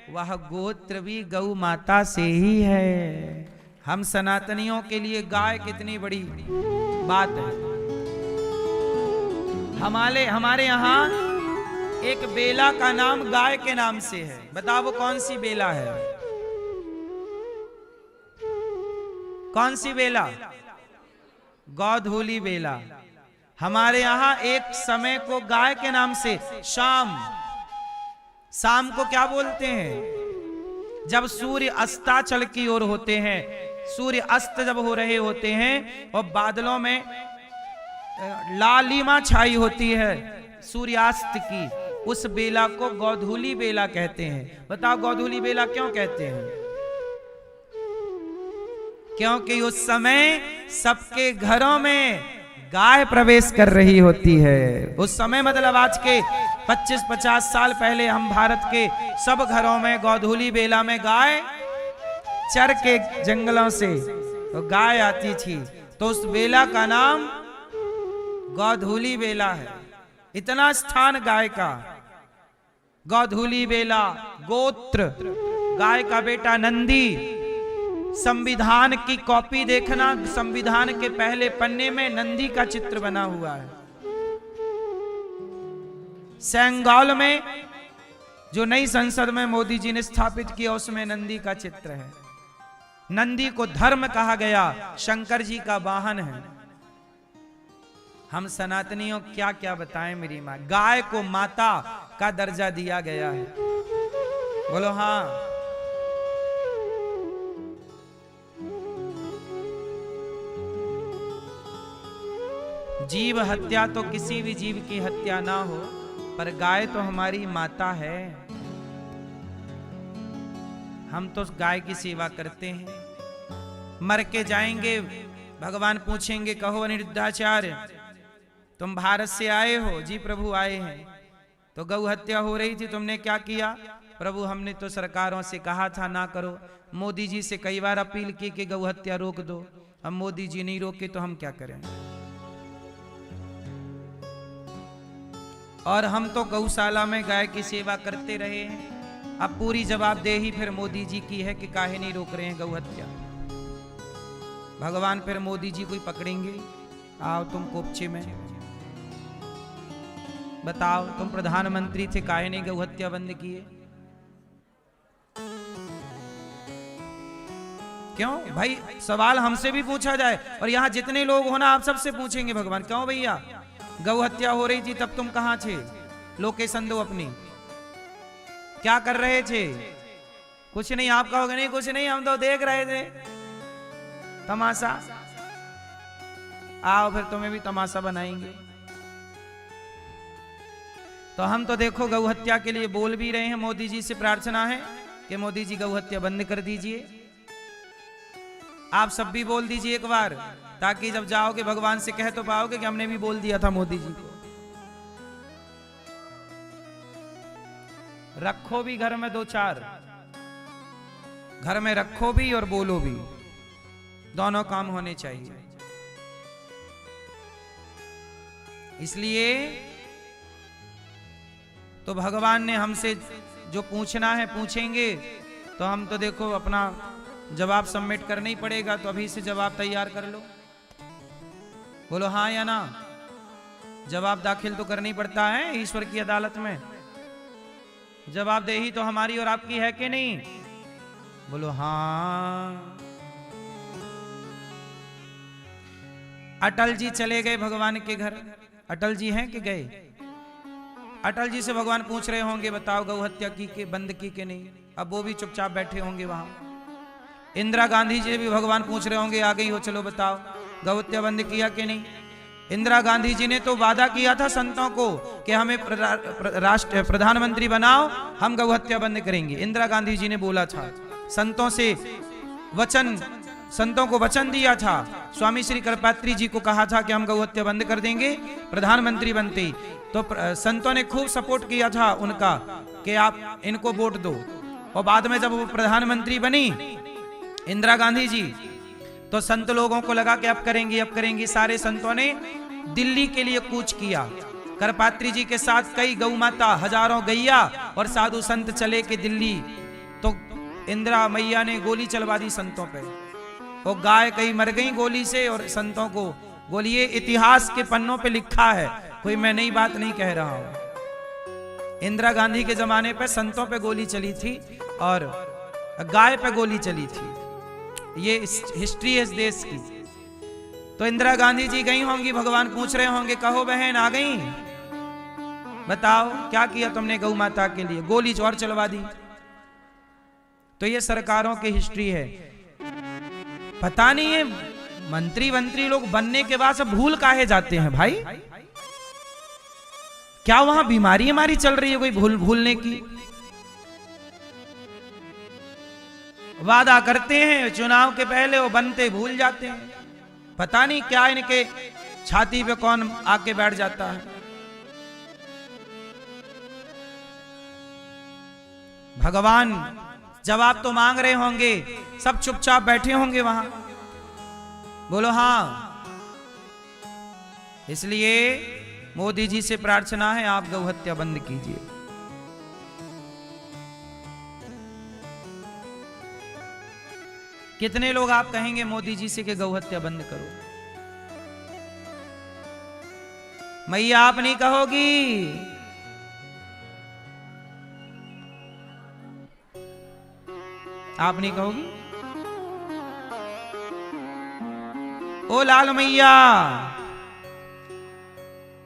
वह गोत्र भी गौ माता से ही है। हम सनातनियों के लिए गाय कितनी बड़ी बात है। हमारे यहाँ एक बेला का नाम गाय के नाम से है। बताओ वो कौन सी बेला है? कौन सी बेला? गौधूली बेला। हमारे यहाँ एक समय को गाय के नाम से, शाम को क्या बोलते हैं? जब सूर्य अस्ताचल की ओर होते हैं, सूर्य अस्त जब हो रहे होते हैं और बादलों में लालिमा छाई होती है सूर्यास्त की, उस बेला को गौधूली बेला कहते हैं। बताओ गौधूली बेला क्यों कहते हैं? क्योंकि उस समय सबके घरों में गाय प्रवेश कर रही होती है। उस समय मतलब आज के 25-50 साल पहले हम भारत के सब घरों में गौधूली बेला में गाय चर के जंगलों से तो गाय आती थी, तो उस बेला का नाम गौधूली बेला है। इतना स्थान गाय का। गौधूली बेला गोत्र, गाय का बेटा नंदी। संविधान की कॉपी देखना, संविधान के पहले पन्ने में नंदी का चित्र बना हुआ है। सेंगाल में जो नई संसद में मोदी जी ने स्थापित किया उसमें नंदी का चित्र है। नंदी को धर्म कहा गया, शंकर जी का वाहन है। हम सनातनियों क्या क्या बताएं मेरी मां। गाय को माता का दर्जा दिया गया है। बोलो हाँ। जीव हत्या तो किसी भी जीव की हत्या ना हो, पर गाय तो हमारी माता है। हम तो गाय की सेवा करते हैं। मर के जाएंगे, भगवान पूछेंगे, कहो अनिरुद्धाचार्य तुम भारत से आए हो? जी प्रभु आए हैं। तो गौ हत्या हो रही थी, तुमने क्या किया? प्रभु हमने तो सरकारों से कहा था ना करो, मोदी जी से कई बार अपील की कि गौ हत्या रोक दो, अब मोदी जी नहीं रोके तो हम क्या करें? और हम तो गौशाला में गाय की सेवा करते रहे हैं। अब पूरी जवाबदेही फिर मोदी जी की है कि काहे नहीं रोक रहे हैं गौ हत्या। भगवान फिर मोदी जी को ही पकड़ेंगे, आओ तुम कोपचे में, बताओ तुम प्रधानमंत्री थे, काहे नहीं गौ हत्या बंद किए? क्यों भाई? सवाल हमसे भी पूछा जाए और यहां जितने लोग हो ना, आप सबसे पूछेंगे भगवान, क्यों भैया गौ हत्या हो रही थी तब तुम कहां थे? लोकेशन दो अपनी, क्या कर रहे थे? कुछ नहीं। आप कहोगे नहीं कुछ नहीं, हम तो देख रहे थे तमाशा। आओ फिर तुम्हें भी तमाशा बनाएंगे। तो हम तो देखो गौ हत्या के लिए बोल भी रहे हैं, मोदी जी से प्रार्थना है कि मोदी जी गौ हत्या बंद कर दीजिए। आप सब भी बोल दीजिए एक बार, ताकि जब जाओगे भगवान से कह तो पाओगे कि हमने भी बोल दिया था मोदी जी को। रखो भी घर में 2-4, घर में रखो भी और बोलो भी, दोनों काम होने चाहिए। इसलिए तो भगवान ने हमसे जो पूछना है पूछेंगे, तो हम तो देखो अपना जवाब सबमिट करना ही पड़ेगा। तो अभी से जवाब तैयार कर लो, बोलो हाँ या ना। जवाब दाखिल तो करना ही पड़ता है ईश्वर की अदालत में। जवाबदेही तो हमारी और आपकी है कि नहीं? बोलो हाँ। अटल जी चले गए भगवान के घर। अटल जी हैं कि गए? अटल जी से भगवान पूछ रहे होंगे, बताओ गौ हत्या की के बंद की के नहीं? अब वो भी चुपचाप बैठे होंगे वहां। इंदिरा गांधी जी भी भगवान पूछ रहे होंगे, आ गई हो, चलो बताओ गौ हत्या बंद किया कि नहीं? इंदिरा गांधी जी ने तो वादा किया था संतों को कि हमें राष्ट्र प्रधानमंत्री बनाओ, हम गौ हत्या बंद करेंगे। इंदिरा गांधी जी ने बोला था, संतों से वचन, संतों को वचन दिया था। स्वामी श्री कृपात्री जी को कहा था कि हम गौ हत्या बंद कर देंगे प्रधानमंत्री बनते ही। तो संतों ने खूब सपोर्ट किया था उनका कि आप इनको वोट दो। और बाद में जब वो प्रधानमंत्री बनी इंदिरा गांधी जी, तो संत लोगों को लगा कि अब करेंगी अब करेंगी। सारे संतों ने दिल्ली के लिए कूच किया। करपात्री जी के साथ कई गौ माता, हजारों गैया और साधु संत चले के दिल्ली। तो इंदिरा मैया ने गोली चलवा दी संतों पे। वो गाय कई मर गई गोली से और संतों को गोली। ये इतिहास के पन्नों पे लिखा है, कोई मैं नई बात नहीं कह रहा हूं। इंदिरा गांधी के जमाने पे संतों पे गोली चली थी और गाय पे गोली चली थी। ये हिस्ट्री है इस देश की। तो इंदिरा गांधी जी गई होंगी, भगवान पूछ रहे होंगे, कहो बहन आ गई, बताओ क्या किया तुमने गौ माता के लिए? गोली और चलवा दी। तो ये सरकारों की हिस्ट्री है। पता नहीं है मंत्री लोग बनने के बाद सब भूल काहे जाते हैं भाई? क्या वहां बीमारी हमारी चल रही है कोई भूलने की? वादा करते हैं चुनाव के पहले, वो बनते भूल जाते हैं। पता नहीं क्या इनके छाती पे कौन आके बैठ जाता है। भगवान जवाब तो मांग रहे होंगे, सब चुपचाप बैठे होंगे वहां। बोलो हाँ। इसलिए मोदी जी से प्रार्थना है, आप गौ हत्या बंद कीजिए। कितने लोग आप कहेंगे मोदी जी से कि गौ हत्या बंद करो? मैया आप नहीं कहोगी? आप नहीं कहोगी? ओ लाल मैया,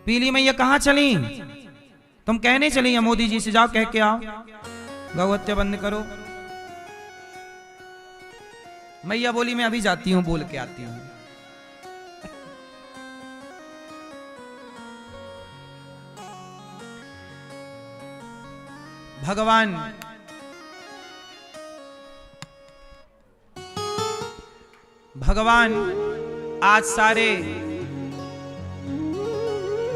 पीली मैया कहां चली? तुम कहने चली हैं मोदी जी से, जाओ कह के आओ गौ हत्या बंद करो। मैया बोली मैं अभी जाती हूं, बोल के आती हूं। भगवान आज सारे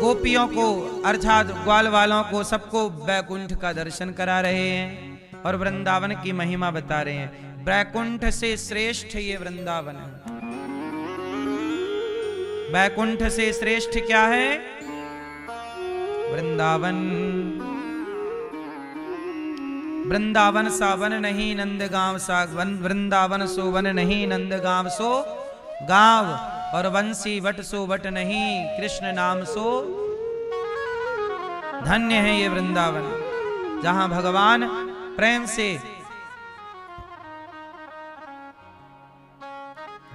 गोपियों को अर्थात ग्वाल वालों को सबको बैकुंठ का दर्शन करा रहे हैं और वृंदावन की महिमा बता रहे हैं। बैकुंठ से श्रेष्ठ ये वृंदावन है। बैकुंठ से श्रेष्ठ क्या है? वृंदावन। वृंदावन सा वन नहीं नंद गांव सा वन, वृंदावन सो वन नहीं नंद गांव सो गांव, और वंशी वट सो वट नहीं कृष्ण नाम सो धन्य है ये वृंदावन, जहां भगवान प्रेम से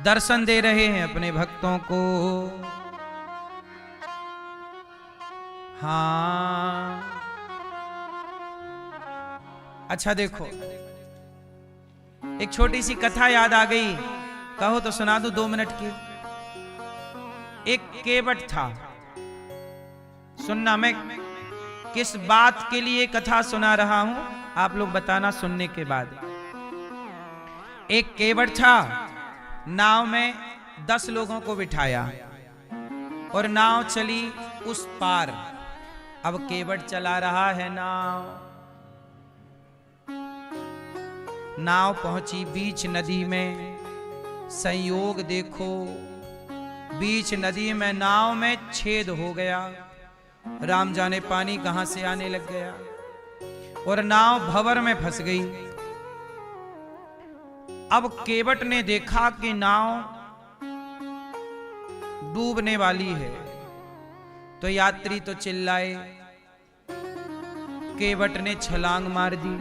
दर्शन दे रहे हैं अपने भक्तों को। हाँ, अच्छा देखो, एक छोटी सी कथा याद आ गई, कहो तो सुना दूं 2 मिनट की। एक केवट था, सुनना, मैं किस बात के लिए कथा सुना रहा हूं आप लोग बताना सुनने के बाद। एक केवट था, नाव में 10 लोगों को बिठाया और नाव चली उस पार। अब केवट चला रहा है नाव पहुंची बीच नदी में। संयोग देखो, बीच नदी में नाव में छेद हो गया, राम जाने पानी कहां से आने लग गया और नाव भंवर में फंस गई। अब केवट ने देखा कि नाव डूबने वाली है, तो यात्री तो चिल्लाए। केवट ने छलांग मार दी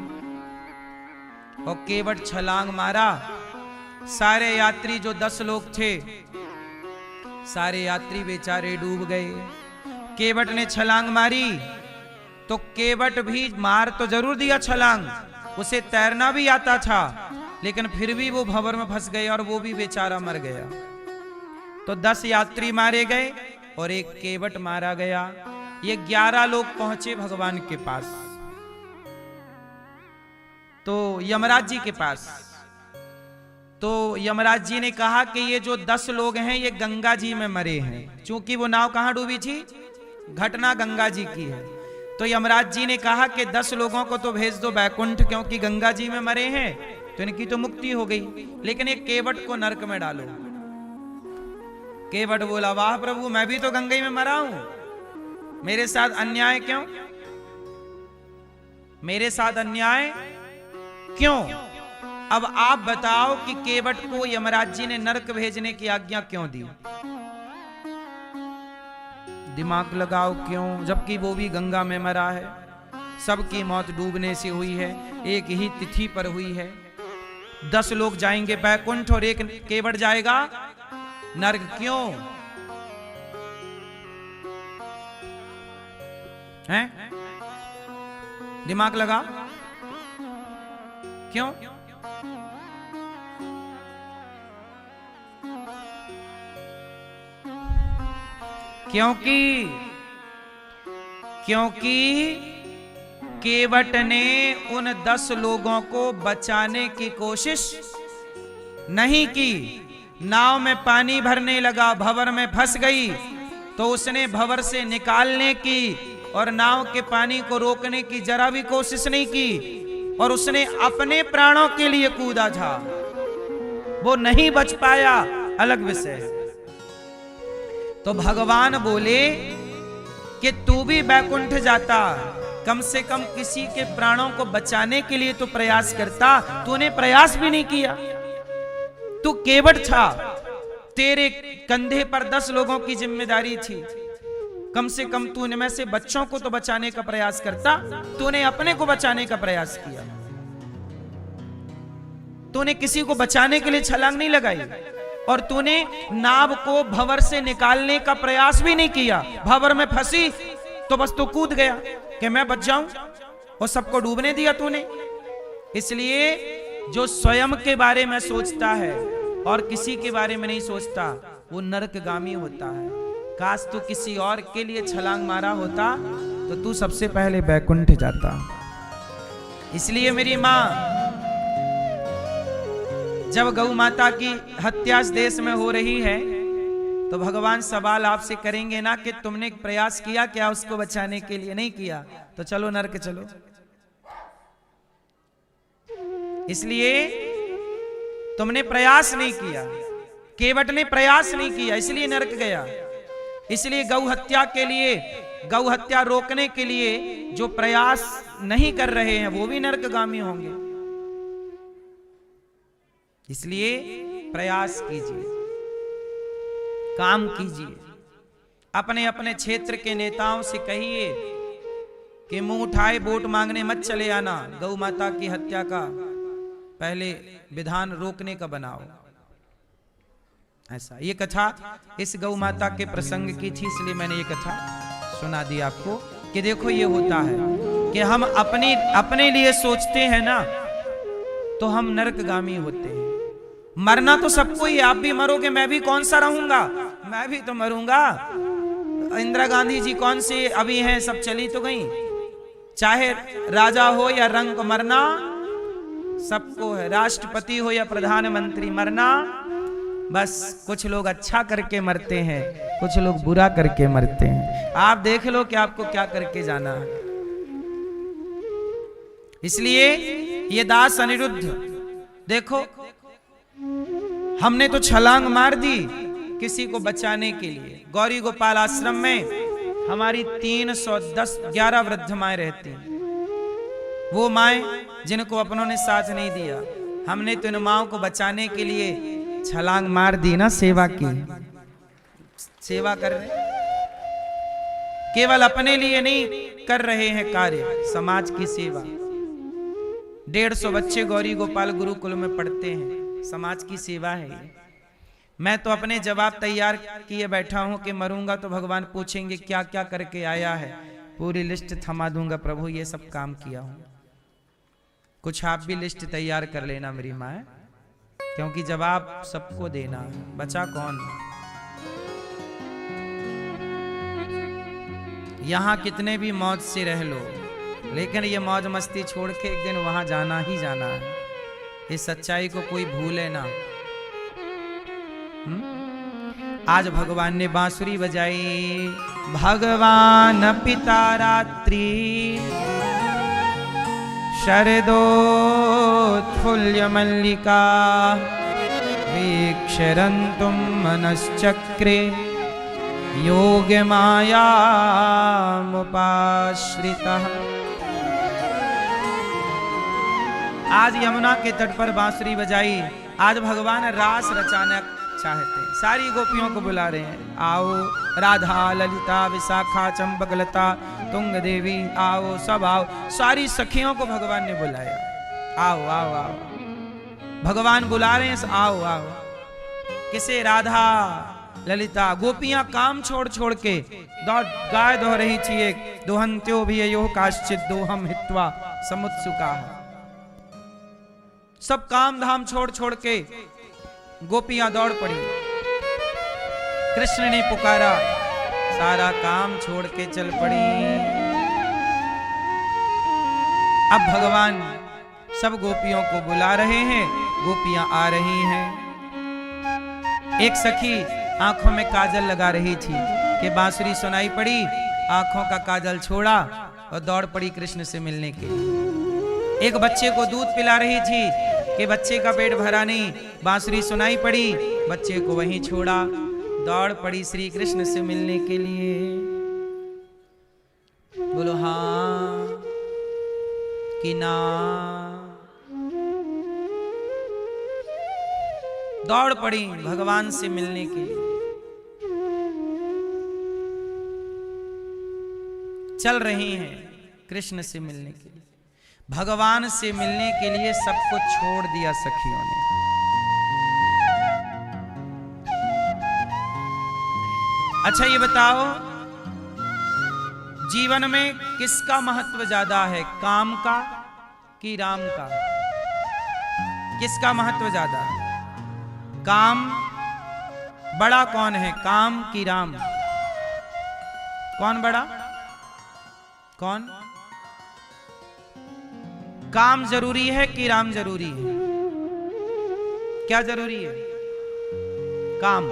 और केवट छलांग मारा, सारे यात्री जो 10 लोग थे, सारे यात्री बेचारे डूब गए। केवट ने छलांग मारी तो केवट भी मार तो जरूर दिया छलांग, उसे तैरना भी आता था, लेकिन फिर भी वो भंवर में फंस गए और वो भी बेचारा मर गया। तो 10 यात्री मारे गए और एक केवट मारा गया। ये 11 लोग पहुंचे भगवान के पास, तो यमराज जी के पास। तो यमराज जी ने कहा कि ये जो 10 लोग हैं ये गंगा जी में मरे हैं, क्योंकि वो नाव कहां डूबी थी, घटना गंगा जी की है। तो यमराज जी ने कहा कि 10 लोगों को तो भेज दो बैकुंठ, क्योंकि गंगा जी में मरे हैं तो इनकी तो मुक्ति हो गई, लेकिन एक केवट को नरक में डालो। केवट बोला, वाह प्रभु, मैं भी तो गंगा में मरा हूं, मेरे साथ अन्याय क्यों, मेरे साथ अन्याय क्यों? अब आप बताओ कि केवट को यमराज जी ने नरक भेजने की आज्ञा क्यों दी? दिमाग लगाओ क्यों, जबकि वो भी गंगा में मरा है, सबकी मौत डूबने से हुई है, एक ही तिथि पर हुई है। 10 लोग जाएंगे बैकुंठ और एक केवट जाएगा नरक, क्यों हैं? दिमाग लगा, क्यों? क्योंकि केवट ने उन 10 लोगों को बचाने की कोशिश नहीं की। नाव में पानी भरने लगा, भंवर में फंस गई, तो उसने भंवर से निकालने की और नाव के पानी को रोकने की जरा भी कोशिश नहीं की, और उसने अपने प्राणों के लिए कूदा था, वो नहीं बच पाया, अलग विषय है। तो भगवान बोले कि तू भी बैकुंठ जाता, कम से कम किसी के प्राणों को बचाने के लिए तो प्रयास करता, तूने प्रयास भी नहीं किया। तू केवट था, तेरे कंधे पर 10 लोगों की जिम्मेदारी थी, कम से कम तूने में से बच्चों को तो बचाने का प्रयास करता, तूने अपने को बचाने का प्रयास किया। तूने किसी को बचाने के लिए छलांग नहीं लगाई, और तूने नाव को भंवर से निकालने का प्रयास भी नहीं किया। भंवर में फंसी तो बस तू कूद गया कि मैं बच जाऊं, और सबको डूबने दिया तूने। इसलिए जो स्वयं के बारे में सोचता है और किसी के बारे में नहीं सोचता, वो नरकगामी होता है। काश तू किसी और के लिए छलांग मारा होता तो तू सबसे पहले बैकुंठ जाता। इसलिए मेरी मां, जब गौ माता की हत्या इस देश में हो रही है, तो भगवान सवाल आपसे करेंगे ना कि तुमने प्रयास किया क्या उसको बचाने के लिए? नहीं किया तो चलो नरक चलो। इसलिए तुमने प्रयास नहीं किया, केवट ने प्रयास नहीं किया, इसलिए नरक गया। इसलिए गौ हत्या के लिए गौ हत्या रोकने के लिए जो प्रयास नहीं कर रहे हैं वो भी नरकगामी होंगे। इसलिए प्रयास कीजिए, काम कीजिए। अपने अपने क्षेत्र के नेताओं से कहिए कि मुंह उठाए वोट मांगने मत चले आना, गौ माता की हत्या का पहले विधान रोकने का बनाओ। ऐसा ये कथा इस गौ माता के प्रसंग की थी, इसलिए मैंने ये कथा सुना दी आपको कि देखो ये होता है कि हम अपने लिए सोचते हैं ना तो हम नरकगामी होते हैं। मरना तो सबको ही, आप भी मरोगे, मैं भी कौन सा रहूंगा, मैं भी तो मरूंगा। इंदिरा गांधी जी कौन सी अभी हैं, सब चली तो गई। चाहे राजा हो या रंक, मरना सबको है। राष्ट्रपति हो या प्रधानमंत्री, मरना बस कुछ लोग अच्छा करके मरते हैं, कुछ लोग बुरा करके मरते हैं। आप देख लो कि आपको क्या करके जाना है। इसलिए ये दास अनिरुद्ध देखो, हमने तो छलांग मार दी किसी को बचाने के लिए। गौरी गोपाल आश्रम में हमारी 311 वृद्ध माएं रहती हैं। वो माएं जिनको अपनों ने साथ नहीं दिया, हमने तो इन माओं को बचाने के लिए छलांग मार दी ना। सेवा की, सेवा कर रहे, केवल अपने लिए नहीं कर रहे हैं कार्य, समाज की सेवा। 150 बच्चे गौरी गोपाल गुरुकुल में पढ़ते हैं, समाज की सेवा है ये। मैं तो अपने जवाब तैयार किए बैठा हूं कि मरूंगा तो भगवान पूछेंगे क्या क्या करके आया है, पूरी लिस्ट थमा दूंगा, प्रभु ये सब काम किया हूं। कुछ आप भी लिस्ट तैयार कर लेना मेरी माँ, क्योंकि जवाब सबको देना है, बचा कौन। यहां कितने भी मौज से रह लो, लेकिन ये मौज मस्ती छोड़ के एक दिन वहां जाना ही जाना है। इस सच्चाई को कोई भूले ना। आज भगवान ने बांसुरी बजाई, भगवान पिता रात्रि शरदोत्फुल्य मल्लिका वीक्षरन्तुं मनश्चक्रे योग मायामुपाश्रितः। आज यमुना के तट पर बांसुरी बजाई। आज भगवान रास रचाना चाहते हैं, सारी गोपियों को बुला रहे हैं, आओ राधा ललिता विशाखा चंपकलता तुंग देवी, आओ सब आओ। सारी सखियों को भगवान ने बुलाया, आओ आओ आओ। भगवान बुला रहे हैं, आओ आओ। किसे? राधा ललिता। गोपियां काम छोड़ छोड़ के गाय दो रही थी, एक दोहंत्यो भी यो काश्चित दोहम हित्वा समुत्सुका। सब काम धाम छोड़ छोड़ के गोपियां दौड़ पड़ी। कृष्ण ने पुकारा, सारा काम छोड़ के चल पड़ी। अब भगवान सब गोपियों को बुला रहे हैं, गोपियां आ रही हैं। एक सखी आंखों में काजल लगा रही थी कि बांसुरी सुनाई पड़ी, आंखों का काजल छोड़ा और दौड़ पड़ी कृष्ण से मिलने के लिए। एक बच्चे को दूध पिला रही थी कि बच्चे का पेट भरा नहीं, बांसुरी सुनाई पड़ी, बच्चे को वहीं छोड़ा, दौड़ पड़ी श्री कृष्ण से मिलने के लिए। बोलो हाँ कि ना। दौड़ पड़ी भगवान से मिलने के लिए। चल रही हैं कृष्ण से मिलने के लिए। भगवान से मिलने के लिए सब कुछ छोड़ दिया सखियों ने। अच्छा ये बताओ, जीवन में किसका महत्व ज्यादा है, काम का कि राम का? किसका महत्व ज्यादा है? काम बड़ा कौन है, काम कि राम? कौन बड़ा? कौन? काम जरूरी है कि राम जरूरी है? क्या जरूरी है? काम।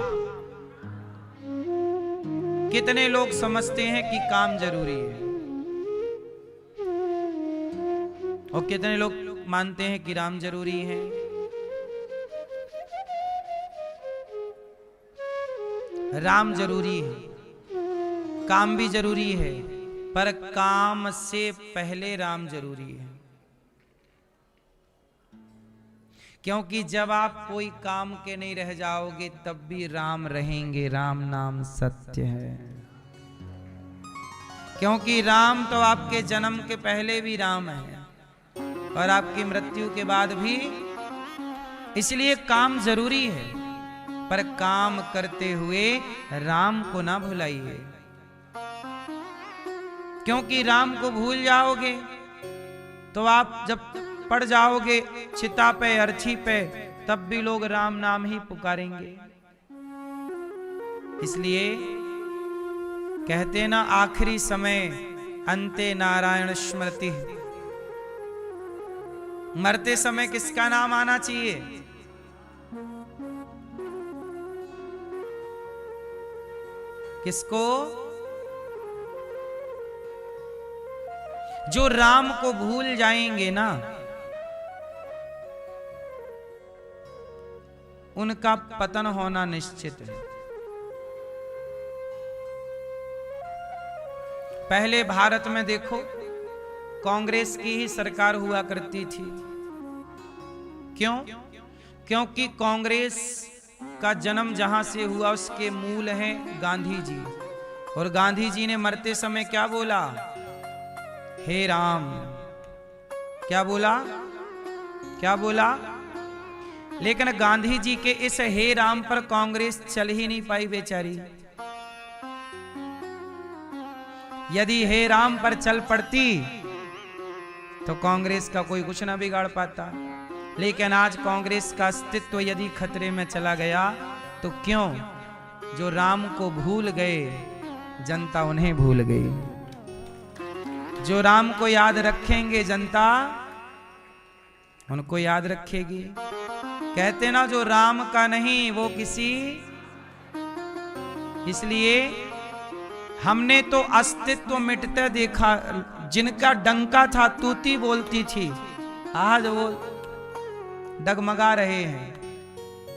कितने लोग समझते हैं कि काम जरूरी है और कितने लोग मानते हैं कि राम जरूरी है? राम जरूरी है। काम भी जरूरी है, पर काम से पहले राम जरूरी है। क्योंकि जब आप कोई काम के नहीं रह जाओगे तब भी राम रहेंगे। राम नाम सत्य है। क्योंकि राम तो आपके जन्म के पहले भी राम है और आपकी मृत्यु के बाद भी। इसलिए काम जरूरी है, पर काम करते हुए राम को ना भुलाइए। क्योंकि राम को भूल जाओगे तो आप जब पड़ जाओगे चिता पे, अर्थी पे, तब भी लोग राम नाम ही पुकारेंगे। इसलिए कहते ना, आखिरी समय अंते नारायण स्मृति। मरते समय किसका नाम आना चाहिए? किसको? जो राम को भूल जाएंगे ना, उनका पतन होना निश्चित है। पहले भारत में देखो, कांग्रेस की ही सरकार हुआ करती थी। क्यों? क्योंकि कांग्रेस का जन्म जहां से हुआ उसके मूल हैं गांधी जी। और गांधी जी ने मरते समय क्या बोला? हे राम। क्या बोला? क्या बोला? लेकिन गांधी जी के इस हे राम पर कांग्रेस चल ही नहीं पाई बेचारी। यदि हे राम पर चल पड़ती तो कांग्रेस का कोई कुछ ना बिगाड़ पाता। लेकिन आज कांग्रेस का अस्तित्व यदि खतरे में चला गया तो क्यों? जो राम को भूल गए, जनता उन्हें भूल गई। जो राम को याद रखेंगे, जनता उनको याद रखेगी। कहते ना, जो राम का नहीं वो किसी। इसलिए हमने तो अस्तित्व मिटते देखा। जिनका डंका था, तूती बोलती थी, आज वो डगमगा रहे हैं।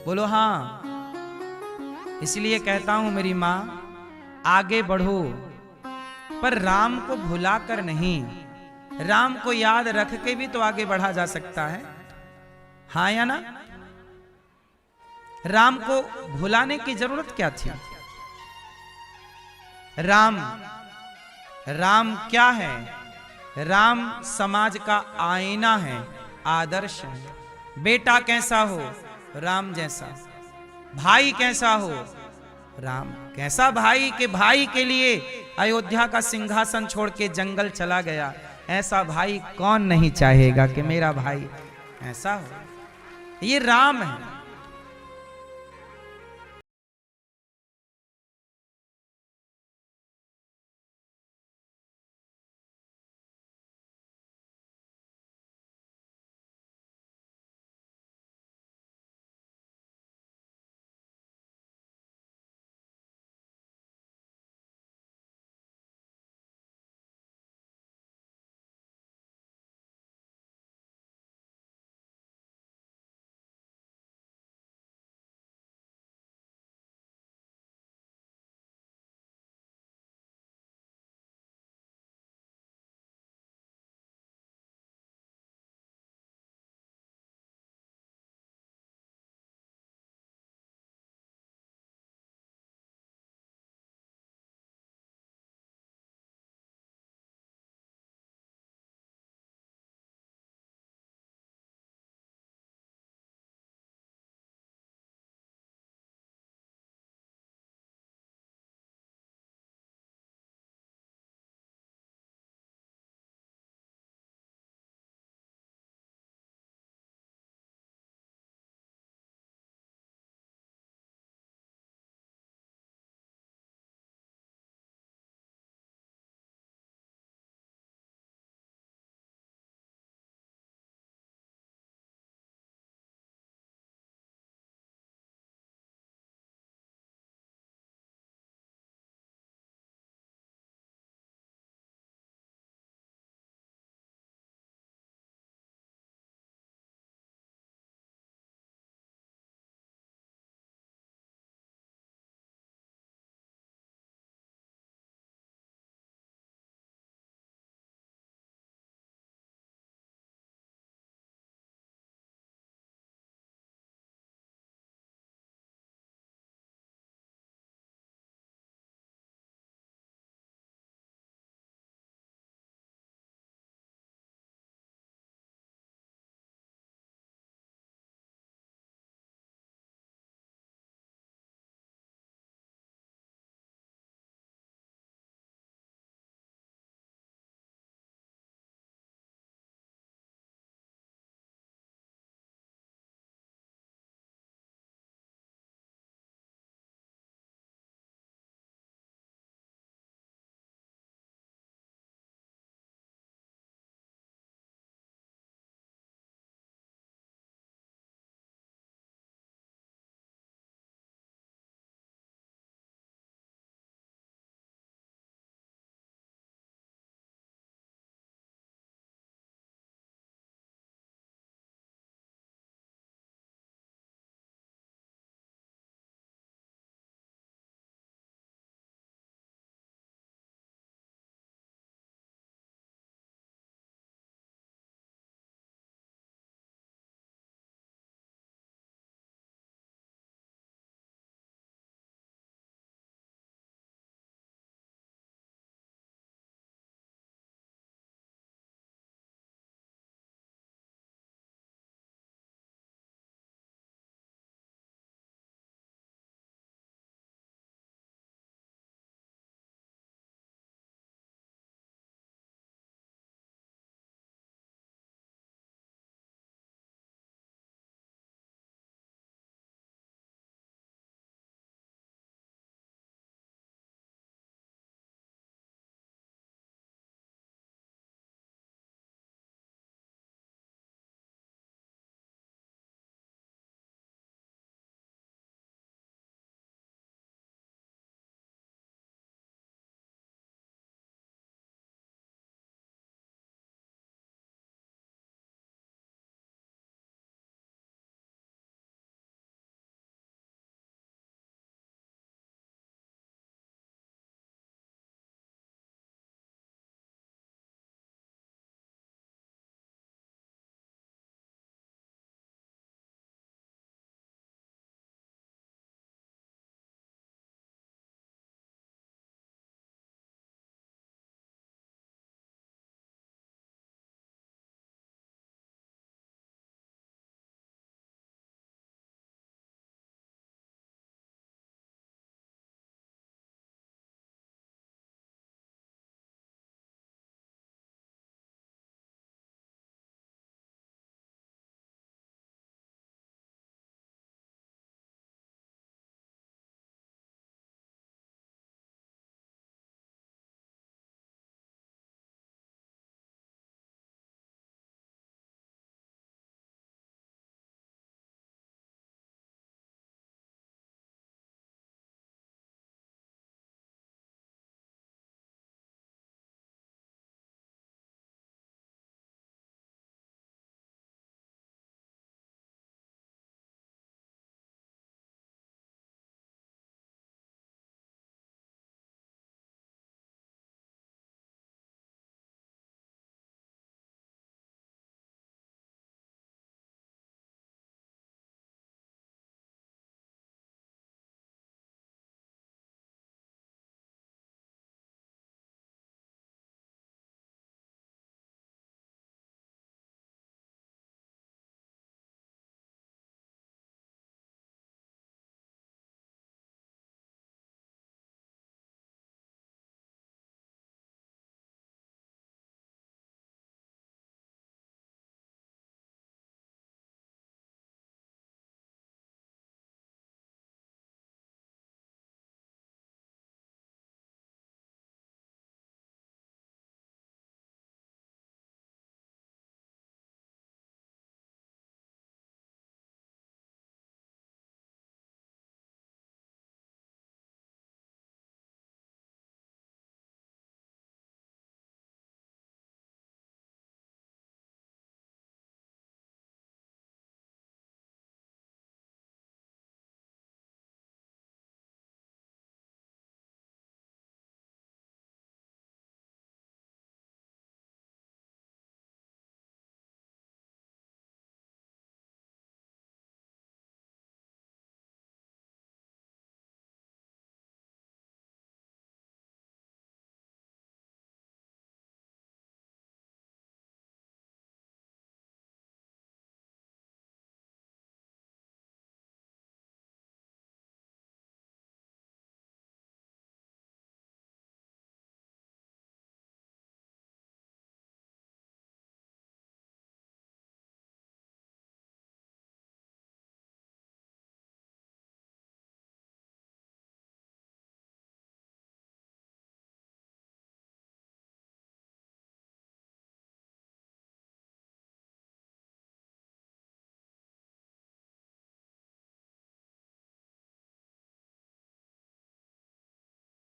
बोलो हाँ। इसलिए कहता हूं मेरी मां, आगे बढ़ो, पर राम को भुलाकर नहीं। राम को याद रख के भी तो आगे बढ़ा जा सकता है। हाँ या ना? राम को भुलाने की जरूरत क्या थी? राम क्या है? राम समाज का आईना है, आदर्श है। बेटा कैसा हो? राम जैसा। भाई कैसा हो? राम। कैसा भाई के भाई के लिए अयोध्या का सिंहासन छोड़ के जंगल चला गया। ऐसा भाई कौन नहीं चाहेगा कि मेरा भाई ऐसा हो? ये राम है।